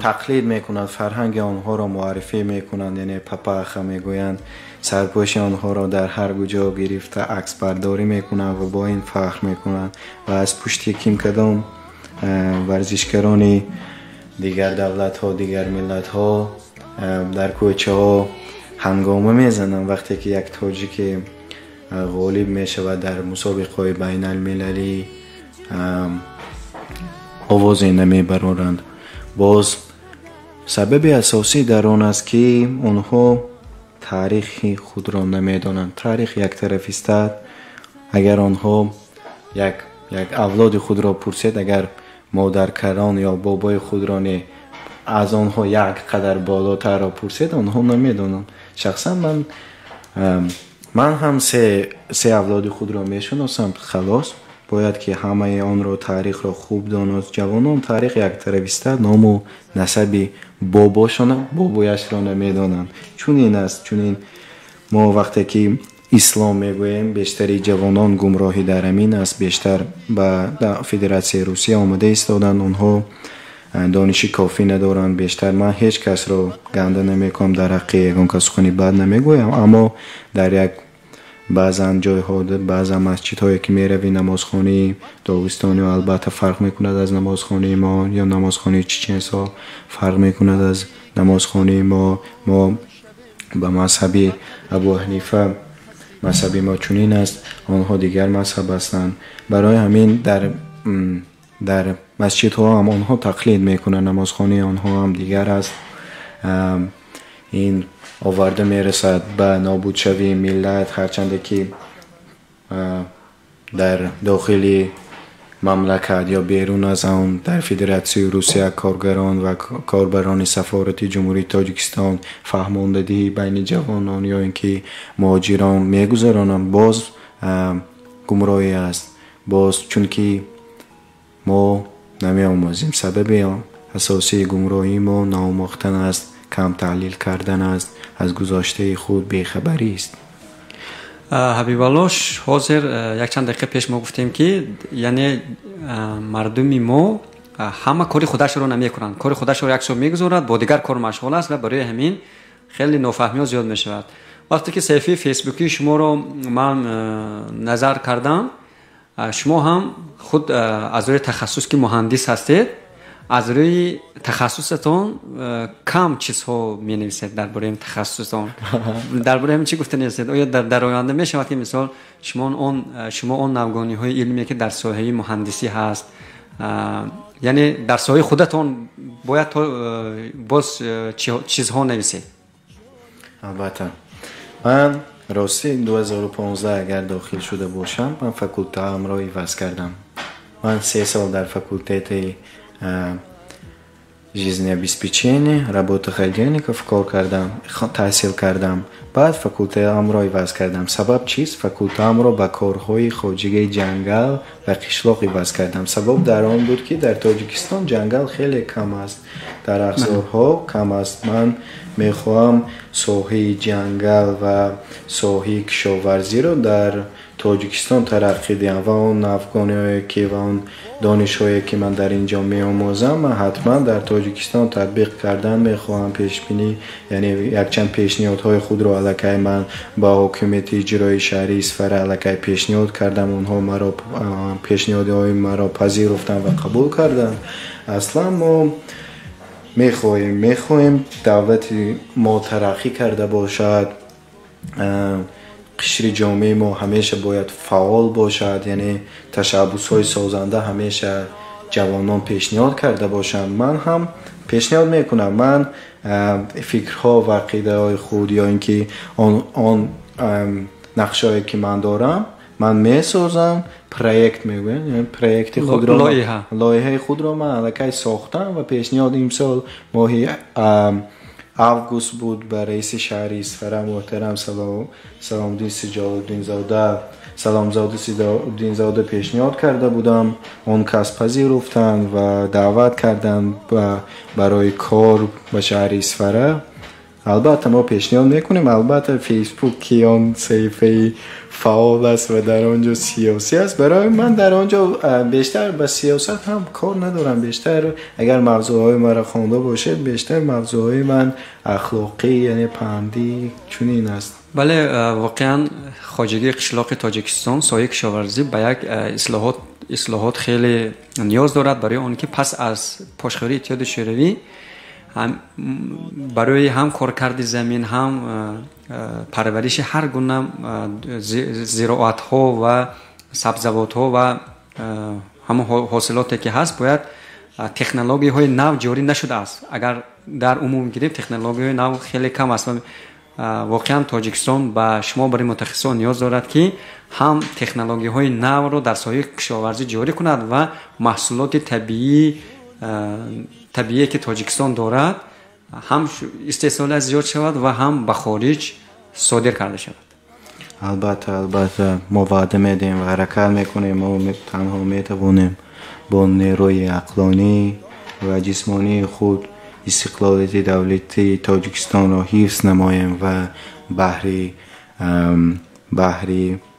تقلید میکنند، فرهنگ آنها را معرفی میکنند، یعنی پپاخه میگویند، سرپوش آنها را در هر کجا گرفته عکس برداری میکنند و با این فخر میکنند و از پشت کیم کدام ورزشکران دیگر دولت ها، دیگر ملت ها در کوچه ها هنگامه میزنند وقتی که یک تاجیک غالب میشود در مسابقه بین المللی آوازی نمیبرند. باز سبب اساسی در آن است که آنها تاریخ خود را نمیدانند. تاریخ یک طرف است. اگر آنها یک اولاد خود را پرسید، اگر مادرکران یا بابای خود را از آنها یک قدر بالاتر را پرسید، آنها نمیدانند. شخصا من هم سه اولاد خود را میشناسم. خلاص باید که همه آن را تاریخ را خوب دانست. جوانان تاریخ یک طرف است، نام و نسب باباشان بابایش را نمیدانند. چون این است، چون این ما وقتی که اسلام میگوییم بیشتری جوانان گمراهی در امین است، بیشتر به فدراسیون روسیه آمده ایستادند، آنها دانشی کافی ندارند. بیشتر من هیچ کس را گنده نمیکنم، در حق یگان کس سخنی بد نمیگویم، اما در یک بعضا جایها، بعضا مسجدهایی که میروی نمازخانه داغستانی و البته فرق میکند از نمازخانه ما، یا نمازخانه چچنسا فرق میکند از نمازخانه ما به مذهب ابو حنیفه مذهب ما چنین است، آنها دیگر مذهب هستند. برای همین در مسجدها هم آنها تقلید میکنند، نمازخانه آنها هم دیگر است. این آورده میرسد به نابود شوی ملت، هرچند که در داخل مملکت یا بیرون از آن در فدراسیون روسیه کارگران و کاربران سفارت جمهوری تاجیکستان فهماندهی بین جوانان یا اینکه مهاجران میگذارانند باز گمراهی است. باز چون که ما نمی‌آموزیم. سبب اساسی گمراهی ما ناآموختن است، کم تحلیل کردن است، از گذشته خود بیخبری است. حبیبالله حاضر یک چند دقیقه پیش ما گفتیم که یعنی مردمی ما همه کاری خودش رو نمیکنند، کاری خودش رو یک سو میگذارد، با دیگر کار مشغول است و برای همین خیلی نافهمی زیاد میشود. وقتی که صفحه فیسبوکی شما رو من نظر کردم، شما هم خود از روی تخصص که مهندس هستید، از روی تخصصتون کم چیزها می نویسید درباره تخصصتون. درباره همین چی گفته نیستید؟ آیا در آینده می شود که مثال شما اون نوگانی های علمی که در ساحه مهندسی هست، یعنی در ساحه خودتون باید باز چیزها نویسید؟ البته من راستی 2015 اگر داخل شده باشم من فاکولته هم را عوض کردم. من 3 سال در فاکولته жизни обеспечения работа холодильников کار کردم، تحصیل کردم. بعد فاکولته ام را عوض کردم. سبب چیست؟ فاکولته ام را به کارهای خواجگی جنگل و قشلاق عوض کردم. سبب در آن بود که در تاجیکستان جنگل خیلی کم است، درخت‌ها کم است. من میخواهم ساحه جنگل و ساحه کشاورزی را در تاجیکستان ترقی دهم و اون افغانی‌هایی که و اون دانش‌هایی که من در اینجا می‌آموزم من حتما در تاجیکستان تطبیق کردن می‌خواهم. پیش بینی یعنی یک چند پیشنهادهای خود را علیه من با حکومت اجرایی شهری اصفهان علیه پیشنهاد کردم. اونها مرا پیشنهادهای مرا پذیرفتن و قبول کردن. اصلا ما می‌خواهیم دولت ما ترقی کرده باشد، قشر جامعه ما همیشه باید فعال باشد، یعنی تشبس‌های سازنده همیشه جوانان پیشنهاد کرده باشند. من هم پیشنهاد میکنم. من فکرها و عقیده‌های خود یا اینکه آن نقشه‌ای که من دارم من میسازم، پروژه میگویم، یعنی پروژه خود را لایحه خود را من علیه ساختم و پیشنهاد امسال ماه اوگوست بود به رئیس شهر اصفهان محترم سلام‌الدین سجادالدین زاده پیشنهاد کرده بودم. اون کس پذیرفتند و دعوت کردند برای کار به شهر اصفهان. البته ما پیشنهاد میکنیم. البته فیسبوک که آن صفحه فعال است و در آنجا سیاسی است. برای من در آنجا بیشتر به سیاست هم کار ندارم. بیشتر اگر موضوعهای مرا خوانده باشید بیشتر موضوعهای من اخلاقی یعنی پندی چنین است. بله، واقعا خواجگی قشلاق تاجیکستان سایه کشاورزی به یک اصلاحات خیلی نیاز دارد برای آن که پس از پاشخوری اتحاد شوروی برای هم کارکرد زمین هم پرورش هر گونه زراعت ها و سبزیجات ها و همه حاصلاتی که هست باید تکنولوژی های نو جاری نشده است. اگر در عموم گیریم تکنولوژی های نو خیلی کم است و واقعا تاجیکستان با شما برای متخصصان نیاز دارد که هم تکنولوژی های نو رو در ساحه کشاورزی جاری کند و محصولات طبیعی که تاجیکستان دارد هم استحصال زیاد شود و هم به خارج صادر کرده شود. البته ما وعده میدیم و حرکت میکنیم. ما تنها میتوانیم با نیروی عقلانی و جسمانی خود استقلالیت دولتی تاجیکستان را حفظ نماییم و بهر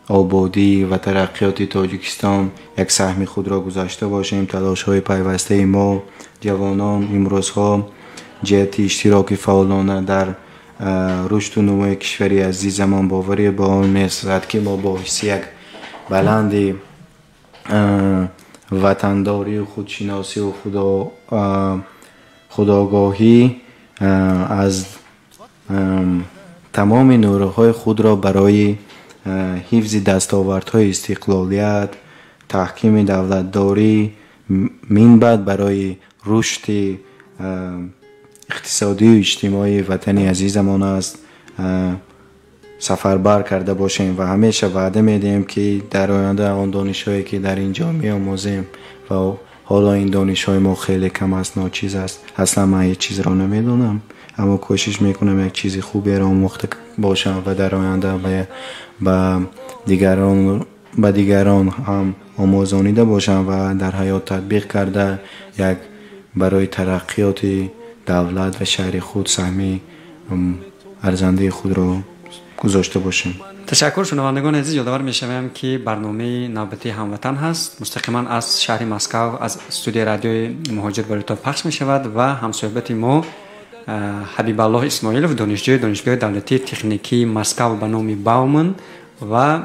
آبادی و ترقیات تاجیکستان یک سهم خود را گذاشته باشیم. تلاش های پیوسته ما جوانان امروزها جهت اشتراک فعالانه در رشد و نمو کشوری عزیز زمان باوری با آن می‌رسد که ما با حس یک بلند وطنداری و خودشناسی و خودآگاهی از تمام نیروهای خود را برای حفظ دستاوردهای استقلالیت، تحکیم دولتداری، منبع برای رشد اقتصادی و اجتماعی وطن عزیزمان است. سفربر کرده باشیم و همیشه وعده میدیم که در آینده اون دانش‌هایی که در اینجا می‌آموزیم و حالا این دانش‌های ما خیلی کم است، ناچیز است، اصلا من هیچ چیز را نمیدونم، اما کوشش میکنم یک چیز خوبی را آموخته باشم و در آینده به دیگران هم آموزانیده باشم و در حیات تطبیق کرده یک برای ترقیات دولت و شهر خود سهمی ارزنده خود را گذاشته باشیم. تشکر. شنوندگان عزیز، یادآور می‌شوم که برنامه نوبتی هموطن هست، مستقیما از شهر مسکو از استودیو رادیوی مهاجر برایتان پخش می‌شود و همصحبت ما حبیب الله اسماعیلوف، دانشجوی دانشگاه دولتی تکنیکی مسکو به نام باومن و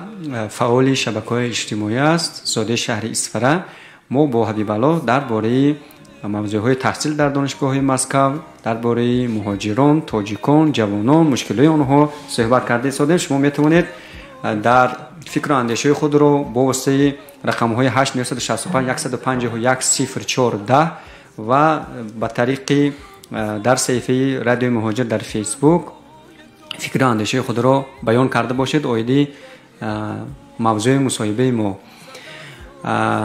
فعال شبکه‌های اجتماعی است زاده شهر اصفهان. ما با حبیب الله درباره موضوعهای تحصیل در دانشگاه مسکو، درباره مهاجران، تاجیکان، جوانان، مشکلات آنها صحبت کرده سادیم. شما میتوانید در فکر و اندیشه خود را با واسطه رقم‌های 8965 151 0410 و با طریق در صفحه رادیو مهاجر در فیسبوک فکر و اندیشه خود را بیان کرده باشید. آیدی موضوع مصاحبه ما.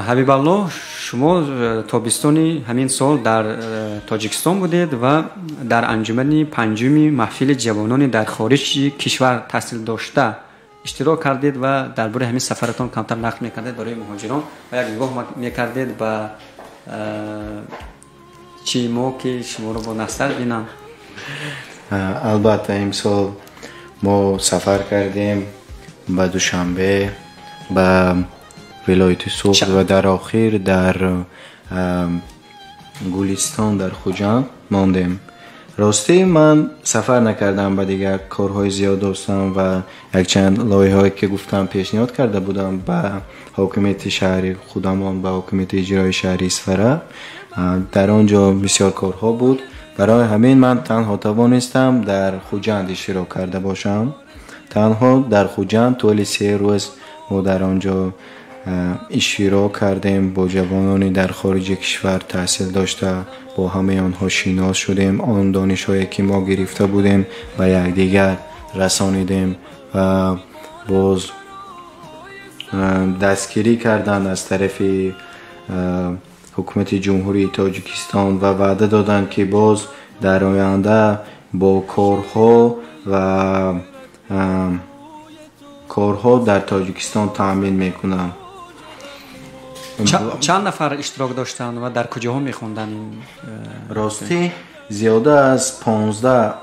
حبیب الله، شما تابستانی همین سال در تاجیکستان بودید و در انجمن پنجمی محفل جوانان در خارج کشور تحصیل داشته اشتراک کردید و درباره همین سفرتان کمتر نقل میکردید برای مهاجران و یک نگاه میکردید به چی ما که شما رو با نظر بینم. البته امسال ما سفر کردیم به دوشنبه به ولایت صبح و در آخر در گلستان در خوجند ماندیم. راستی من سفر نکردم، به دیگر کارهای زیاد داشتم و یک چند لایحه‌ای که گفتم پیشنهاد کرده بودم به حاکمیت شهر خودمان، به حاکمیت اجرایی شهر اصفهان. در آنجا بسیار کارها بود، برای همین من تنها توانستم در خوجند اشتراک کرده باشم. تنها در خوجند طول 3 روز ما در آنجا اشتراک کردیم، با جوانانی در خارج کشور تحصیل داشته با همه آنها شناس شدیم. آن دانش‌هایی که ما گرفته بودیم به یکدیگر رسانیدیم و باز دستگیری کردند از طرف حکومت جمهوری تاجیکستان و وعده دادند که باز در آینده با کارها در تاجیکستان تأمین میکنند. چند نفر اشتراک داشتند و در کجاها میخوندن؟ راستی زیاده از 15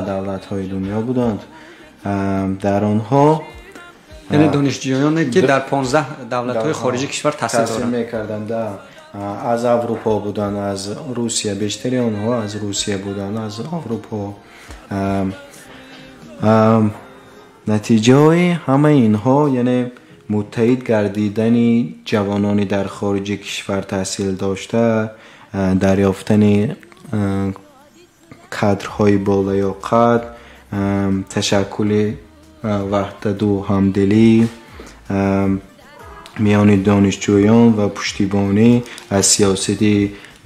دولت های دنیا بودند. در آنها یعنی دانشجویانی که در 15 دولت های خارجی کشور تحصیل میکردند از اروپا بودند، از روسیه، بیشتری آنها از روسیه بودند، از اروپا. نتیجه همه اینها یعنی متحد گردیدن جوانانی در خارج کشور تحصیل داشته، دریافتن کادرهای بالیاقت، تشکل وحدت و همدلی میان دانشجویان و پشتیبانی از سیاست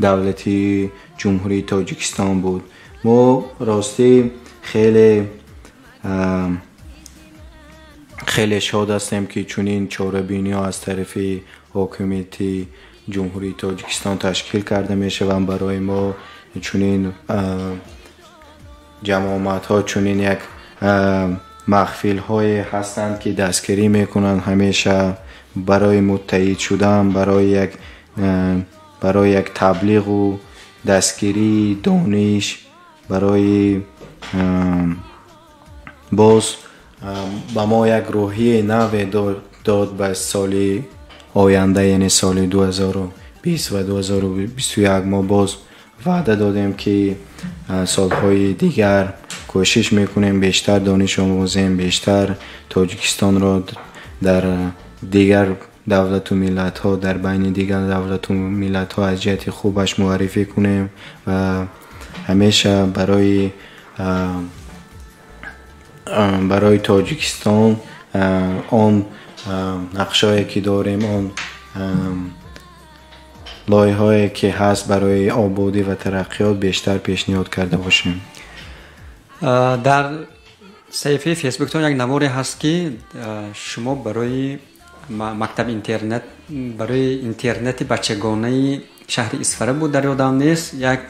دولتی جمهوری تاجیکستان بود. ما راستی خیلی شاد هستیم که چنین چاره‌بینی ها از طرف حکومت جمهوری تاجیکستان تشکیل کرده میشه و برای ما چنین جماعت ها، چنین یک محفل های هستند که دستگیری میکنن همیشه برای متحد شدن، برای یک تبلیغ و دستگیری دانش، برای باز با ما یک روحیه نو داد به سال آینده، یعنی سال 2020 و 2021. ما باز وعده دادیم که سالهای دیگر کوشش میکنیم بیشتر دانش آموزیم، بیشتر تاجیکستان را در دیگر دولت و ملت ها، در بین دیگر دولت و ملت ها از جهت خوبش معرفی کنیم و همیشه برای تاجیکستان آن نقشه‌ای که داریم، آن لایه‌هایی که هست برای آبادی و ترقیات بیشتر پیشنهاد کرده باشیم. در саҳифаи фейсбуктон як наворе ҳаст ки шумо барои мактаби интернет, барои интернети бачагонаи шаҳри Исфара буд, дар ёдам нест, як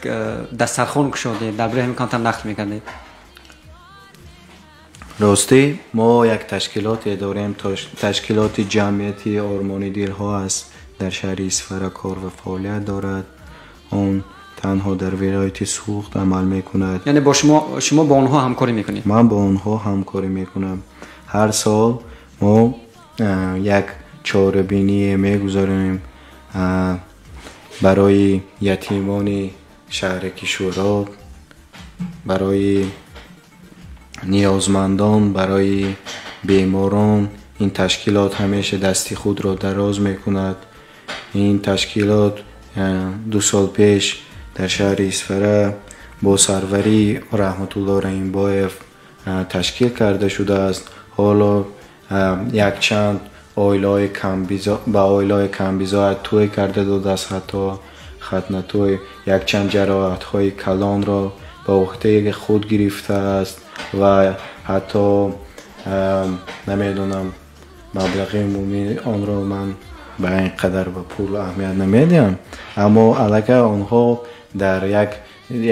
дастархон кушодед, дар бораи ҳамин контар нақл мекардед. ростӣ мо як ташкилоте дорем, ташкилоти ҷамъияти ормони дилҳо аст, дар шаҳри Исфара кор ва фаъолият дорад. он танҳо дар вилояти Суғд амал мекунад. яъне бо шумо бо онҳо ҳамкорӣ мекунед? ман бо онҳо ҳамкорӣ мекунам. ҳар сол мо як чорабиние мегузорем барои ятимони шаҳри Кишвароб, барои ниёзмандон, барои беморон. ин ташкилот ҳамеша дасти худро дароз мекунад. ин ташкилот 2 сол пеш дар шаҳри Исфара бо сарварии Раҳматулло Раҳимбоев ташкил карда шудааст. ҳоло якчанд ба оилаҳои камбизоат тӯй карда додааст, ҳатто хатнатӯй. якчанд ҷароҳатҳои калонро ба уҳдаи худ гирифтааст ва ҳатто намедонам маблағи умумӣ онро ман ба ин қадар ба пул аҳамият намедиҳам, аммо аллакай онҳо дар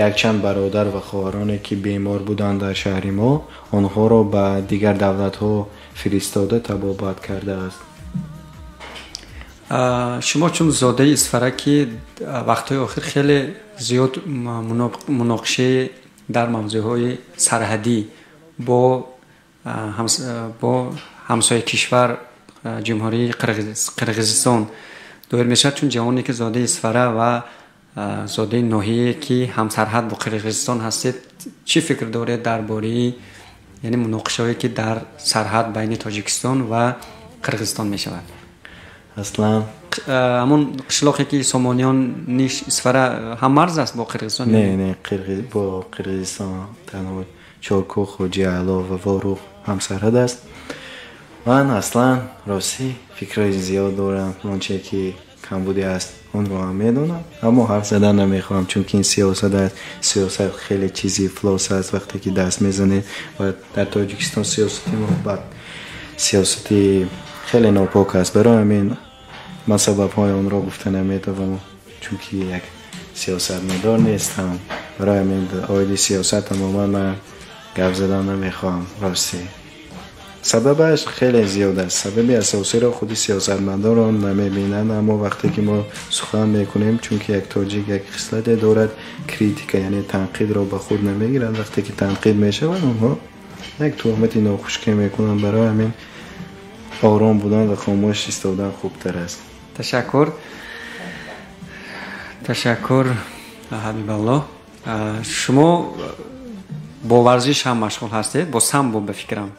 якчанд бародар ва хоҳароне ки бемор буданд дар шаҳри мо, онҳоро ба дигар давлатҳо фиристода табобат кардааст. шумо чун зодаи Исфара ки вақтҳои охир хеле зиёд муноқишаи дар мавзӯъҳои сарҳадӣ бо ҳамсояи кишвар ҷумҳурии Қирғизистон доир мешавад, чун ҷавоне ки зодаи Исфара ва зодаи ноҳие ки ҳамсарҳад бо Қирғизистон ҳастед, чӣ фикр доред дар бораи яъне муноқишаҳое ки дар сарҳад байни Тоҷикистон ва Қирғизистон мешавад? аслан ҳамон қишлоқе ки Сомонёни Исфара ҳам марз аст бо Қирғизистон? не бо Қирғизистон танҳо Чоркӯху, Ҷиало ва Ворух ҳамсарҳад аст. ман аслан ростӣ фикрҳои зиёд дорам. онче ки камбуди аст онро ҳам медонам, аммо ҳарф задан намехоҳам, чунки ин сиёсат аст. сиёсат хеле чизи флос аст. вақте ки даст мезанед ва дар Тоҷикистон сиёсати мо сиёсати хеле нопок аст. барои ҳамин ман сабабҳои онро гуфта наметавонам, чунки як сиёсатмадор нестам. барои ҳамин оиди сиёсат амоман ман гап задан намехоҳам. ростӣ сабабаш хеле зиёд аст. сабаби асосиро худи сиёсатмадорон намебинанд, аммо вақте ки мо сухан мекунем, чунки як тоҷик як хислате дорад, критика яъне танқидро ба худ намегиранд. вақте ки танқид мешавад, онҳо як тӯҳмати нохушкӣ мекунанд. барои ҳамин ором будан ва хомӯш истодан хубтар аст. ташаккур ҳабибалло. шумо бо варзиш ҳам машғул ҳастед? бо самбо ба фикрам?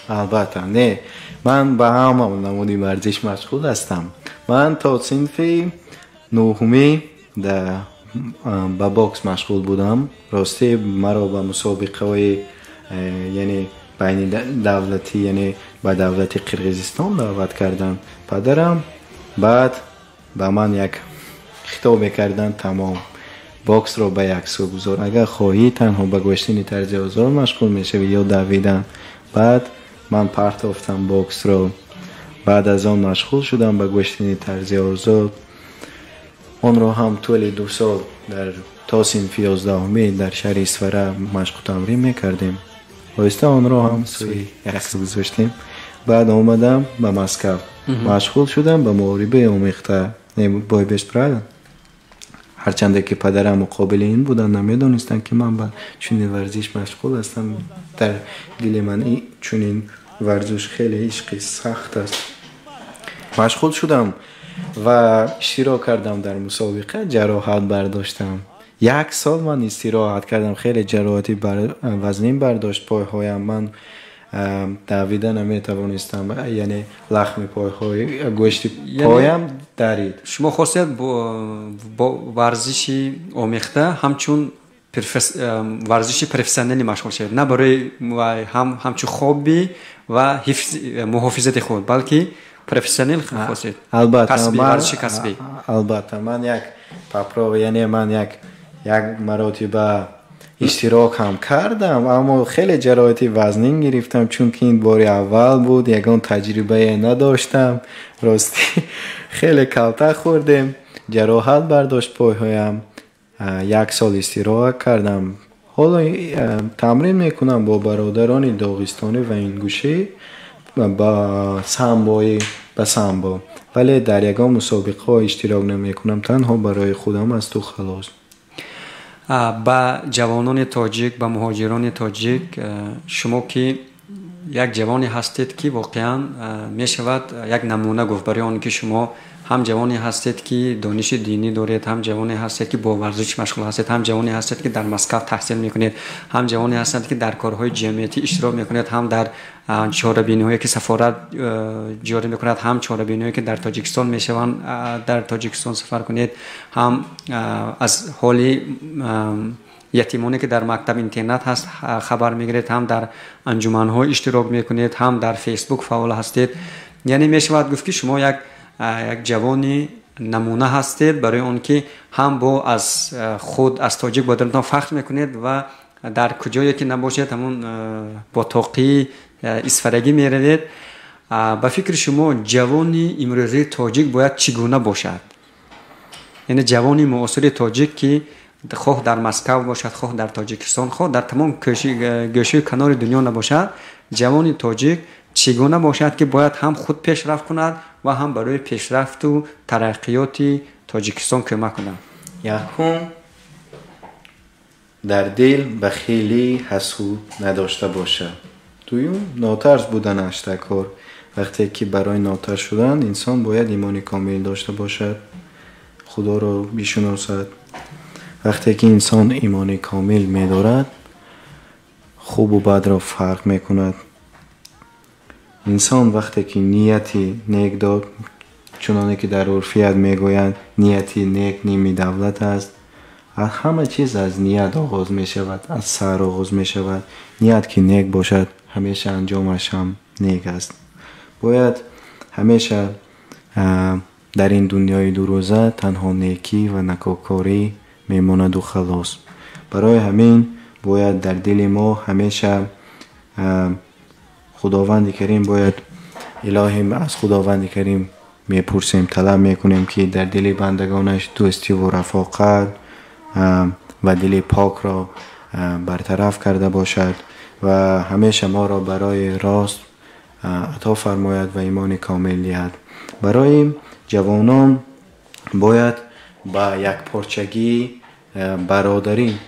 албатта не, ман ба ҳама намуди варзиш машғул ҳастам. ман то синфи 9 ба бокс машғул будам. ростӣ маро ба мусобиқаҳои яъне байни давлатӣ, яъне ба давлати Қирғизистон даъват карданд падарам. баъд ба ман як хитобе карданд, тамом боксро ба як сӯ гузор. агар хоҳӣ танҳо ба гӯштани тарзи озод машғул мешавӣ ё давидан. баъд ман партофтам боксро. баъд аз он машғул шудам ба гӯштани тарзи озод. онро ҳам тӯли 2 сол то синфи 11 дар шаҳри Исфара машқу тамрин мекардем. оҳиста онро ҳам сӯи як сӯ гузоштем. баъд омадам ба Москав. машғул шудам ба муҳорибаи омехта. бойбеш правда? ҳарчанде ки падарам муқобили ин буданд, намедонистанд ки ман ба чунин варзиш машғул ҳастам. дар дили ман чунин варзиш хеле ишқи сахт аст. машғул шудам ва иштирок кардам дар мусобиқа. ҷароҳат бардоштам. 1 сол ман истироҳат кардам. хеле ҷароҳати вазнин бардошт пойҳоям. ман давида наметавонистам, яъне лахми пойҳои гӯшти поям дарид. шумо хостед бо варзиши омехта ҳамчун варзиши профессионалӣ машғул шавед, на барои ҳамчун хобби ва муҳофизати худ, балки профессионал хостед? варзиши касбӣ. албатта ман як папров, яъне ман як маротиба اشتراک هم کردم، اما خیلی جراحتی وزنین گرفتم چون که این بار اول بود، یگان تجربه نداشتم. راستی خیلی کلته خوردم، جراحت برداشت پایهایم. 1 سال استراحت کردم. حالا تمرین میکنم با برادران داغستانی و این گوشه با سامبو، ولی در یگان مسابقه ها اشتراک نمیکنم، تنها برای خودم از تو خلاص. با جوانان تاجیک، با مهاجران تاجیک، شما که یک جوانی هستید که واقعا می شود یک نمونه گفت برای آن که شما هم جوانی هستید که دانش دینی دارید، هم جوانی هستید که با ورزش مشغول هستید، هم جوانی هستید که در مسکو تحصیل میکنید، هم جوانی هستید که در کارهای جمعیتی اشتراک میکنید، هم در چهاره‌بینی‌هایی که سفارت جاری میکند، هم چهاره‌بینی‌هایی که در تاجیکستان میشوند در تاجیکستان سفر کنید، هم از حال یتیمانی که در مکتب اینترنت هست خبر میگیرید، هم در انجمن‌ها اشتراک میکنید، هم در فیسبوک فعال هستید. یعنی میشود گفت که شما یک جوانی نمونه هستید برای اون که هم با از خود از تاجیک بودنتان فخر میکنید و در کجایی که نباشید همون با توقی اسفرگی میروید. با فکر شما جوانی امروزی تاجیک باید چگونه باشد؟ یعنی جوانی معاصر تاجیک که خواه در مسکو باشد، خواه در تاجیکستان، خواه در تمام گوشه کنار دنیا نباشد، جوانی تاجیک چگونه باشد که باید هم خود پیشرفت کند و هم برای پیشرفت و ترقیات تاجیکستان کمک کند؟ یکم در دل بخیلی حسود نداشته باشه. دوم ناترس بودن اشتکار. وقتی که برای ناترس شدن انسان باید ایمان کامل داشته باشد، خدا را بشناسد. وقتی که انسان ایمان کامل می‌دارد، خوب و بد را فرق می‌کند. انسان وقتی که نیتی نیک دارد، چنانه که در عرفیت میگویند نیتی نیک نیمی دولت است. همه چیز از نیت آغاز می شود، از سر آغاز می شود. نیت که نیک باشد همیشه انجامش هم نیک است. باید همیشه در این دنیای دو روزه تنها نیکی و نکوکاری میماند و خلاص. برای همین باید در دل ما همیشه خداوند کریم، باید الهی از خداوند کریم میپرسیم، طلب میکنیم که در دل بندگانش دوستی و رفاقت و دل پاک را برطرف کرده باشد و همیشه ما را برای راست عطا فرماید و ایمان کامل دهد. برای جوانان باید با یک پارچگی برادری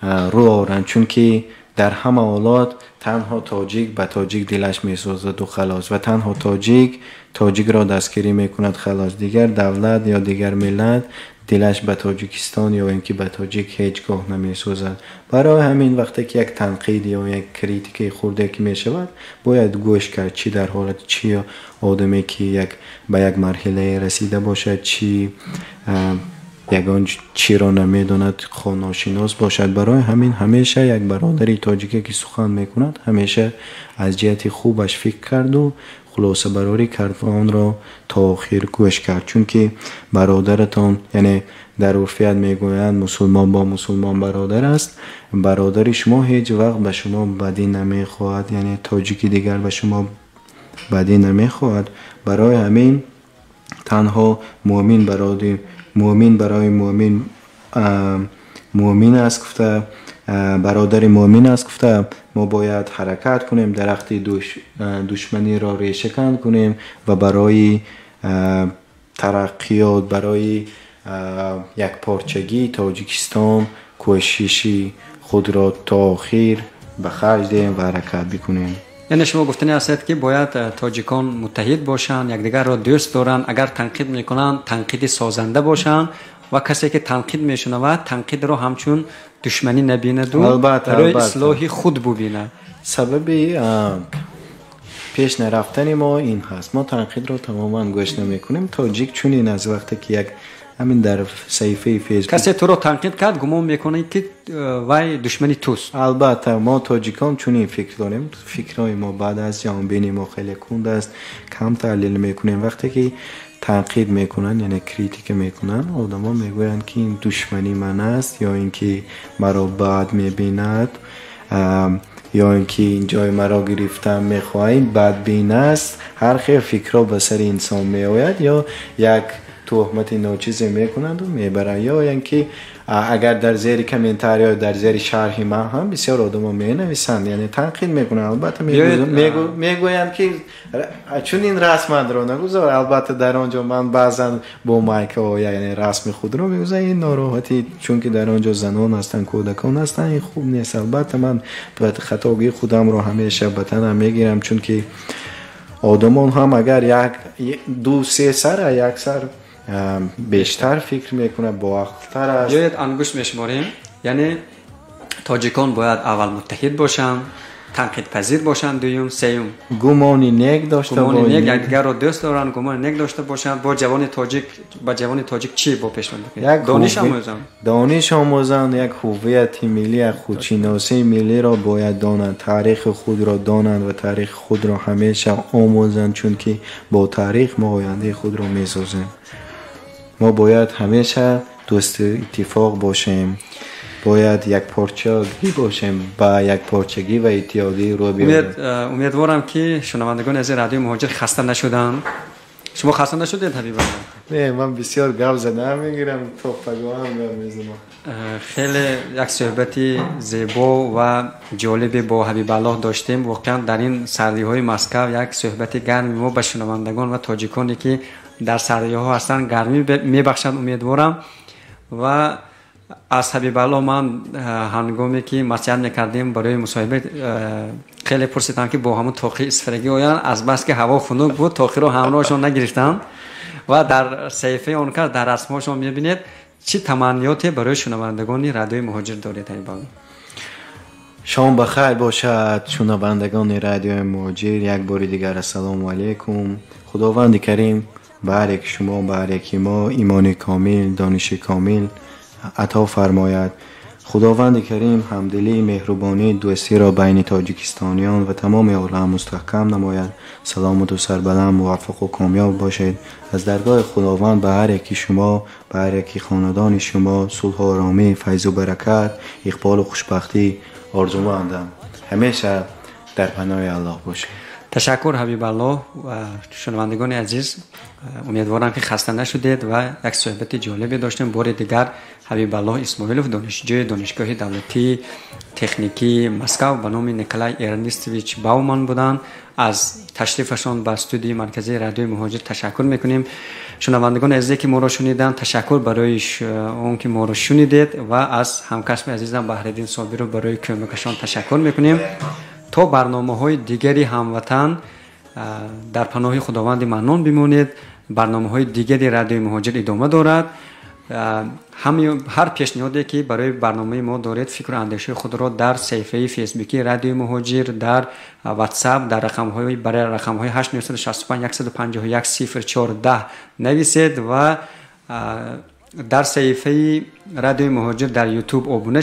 رو آورند، چون که در همه حالات تنها تاجیک به تاجیک دلش میسوزد و خلاص، و تنها تاجیک را دستگیری میکند خلاص. دیگر دولت یا دیگر ملت دلش به تاجیکستان یا اینکه به تاجیک هیچگاه نمیسوزد. برای همین وقتی که یک تنقید یا یک کریتیک خورده که میشود باید گوش کرد، چی در حالت چی آدمی که به یک مرحله رسیده باشد، چی یگان چی را نمیداند ناشناس باشد. برای همین همیشه یک برادری تاجیکی که سخن میکند همیشه از جهت خوبش فکر کرد و خلاصه براری کرد و آن را تا آخر گوش کرد، چون که برادرتان، یعنی در عرفیت میگویند مسلمان با مسلمان برادر است. برادر شما هیچ وقت به شما بدی نمیخواهد، یعنی تاجیکی دیگر به شما بدی نمیخواهد. برای همین تنها مؤمن برای مؤمن است گفته، برادر مؤمن است گفته ما باید حرکت کنیم، درخت دشمنی را ریشه کند کنیم و برای ترقیات، برای یک پارچگی تاجیکستان کوششی خود را تا آخر به خرج دهیم و حرکت بکنیم. یعنی شما گفتنی هستید که باید تاجیکان متحد باشند، یکدیگر را دوست دارند، اگر تنقید میکنند تنقید سازنده باشند و کسی که تنقید میشنود تنقید را همچون دشمنی نبیند و برای اصلاح خود ببیند. سبب پیش نرفتن ما این هست، ما تنقید را تماما گوش نمیکنیم. تاجیک چون از وقتی که یک همین در صفحه فیسبوک کسی تو رو تنقید کرد گمان میکنه که وای دشمنی توست. البته ما تاجیکان چون این فکر داریم، فکرهای ما بعد از جهانبینی ما خیلی کند است، کم تحلیل میکنیم. وقتی که تنقید میکنن یعنی کریتیک میکنن، آدما میگویند که این دشمنی من است یا اینکه مرا بد میبیند یا اینکه این جای مرا گرفتن میخواهیم بدبین است. هر خیر فکرها به سر انسان میآید یا یک تهمت ناچیزی میکنند و میبرند یا اینکه اگر در زیر کامنتار یا در زیر شرح من هم بسیار آدما مینویسند یعنی تنقید میکنند. البته میگویند که چون این رسم رو نگذار. البته در آنجا من بعضا با مایک یعنی رسم خود رو میگذارم این ناراحتی چون که در آنجا زنان هستن کودکان هستن این خوب نیست. البته من خطاگی خودم رو همیشه به تنم میگیرم چون که آدمان هم اگر یک دو سه سر یک سر بیشتر فکر میکنه با عقل‌تر است. یا یک انگشت میشماریم یعنی تاجیکان باید اول متحد باشن، تنقید پذیر باشن، دوم سوم گمانی نیک داشته باشن، گمانی نیک یکدیگر رو دوست دارن، گمان نیک داشته باشن. با جوان تاجیک چی با پیش بردن؟ دانش آموزن، یک هویت ملی، خودشناسی ملی را باید دانند، تاریخ خود را دانند و تاریخ خود را همیشه آموزند چون که با تاریخ ما آینده خود را میسازیم. ما باید همیشه دوست اتفاق باشیم، باید یک پارچگی باشیم، با یک پارچگی و اتحادی رو بیاریم. امیدوارم که شنوندگان از رادیو مهاجر خسته نشدن. شما خسته نشدید حبیب الله؟ نه من بسیار گپ زدم میگیرم توپگو هم میزنم. خیلی یک صحبتی زیبا و جالبی با حبیب الله داشتیم. واقعا در این سردی های مسکو یک صحبت گرم ما به شنوندگان و تاجیکانی که در سردی ها هستن گرمی میبخشند امیدوارم. و از حبیب الله من هنگامی که مسجد میکردیم برای مصاحبه خیلی پرسیدم که با همون تاخی اسفرگی آیان از بس که هوا خنک بود تاخی رو همراهشون نگرفتن و در صحیفه اونکار در رسمهاشون میبینید چی تمنیاتی برای شنوندگان رادیوی مهاجر دارید حبیب الله؟ شام بخیر باشد شنوندگان رادیوی مهاجر، یک بار دیگر السلام علیکم. خداوند کریم بر یک شما بر یک ما ایمان کامل دانش کامل عطا فرماید. خداوند کریم همدلی مهربانی دوستی را بین تاجیکستانیان و تمام عالم مستحکم نماید. سلامت و سربلند موفق و کامیاب باشید. از درگاه خداوند به هر یکی شما به هر یکی خاندان شما صلح و آرامی فیض و برکت اقبال و خوشبختی آرزومندم. همیشه در پناه الله باشید. تشکر حبیب الله و شنوندگان عزیز، امیدوارم که خسته نشدید و یک صحبت جالبی داشتیم. بار دیگر حبیب الله اسماعیلوف دانشجوی دانشگاه دولتی تکنیکی مسکو به نام نیکلای ارنستویچ باومان بودند. از تشریفشان به استودیوی مرکزی رادیوی مهاجر تشکر میکنیم. شنوندگان عزیزی که ما را شنیدن تشکر برای اون که ما را شنیدید و از همکاسب عزیزم بهرالدین صابری رو برای کمکشان تشکر میکنیم. تا برنامه‌های دیگری هموطن در پناه خداوند منان بمانید. برنامه‌های دیگری رادیوی مهاجر ادامه دارد. هر پیشنهادی که برای برنامه ما دارید فکر و اندیشه خود را در صفحه فیسبوکی رادیوی مهاجر، در واتساپ در رقم‌های برای رقم‌های 8965 151 0410 نویسید و در صفحه رادیوی مهاجر در یوتیوب ابونه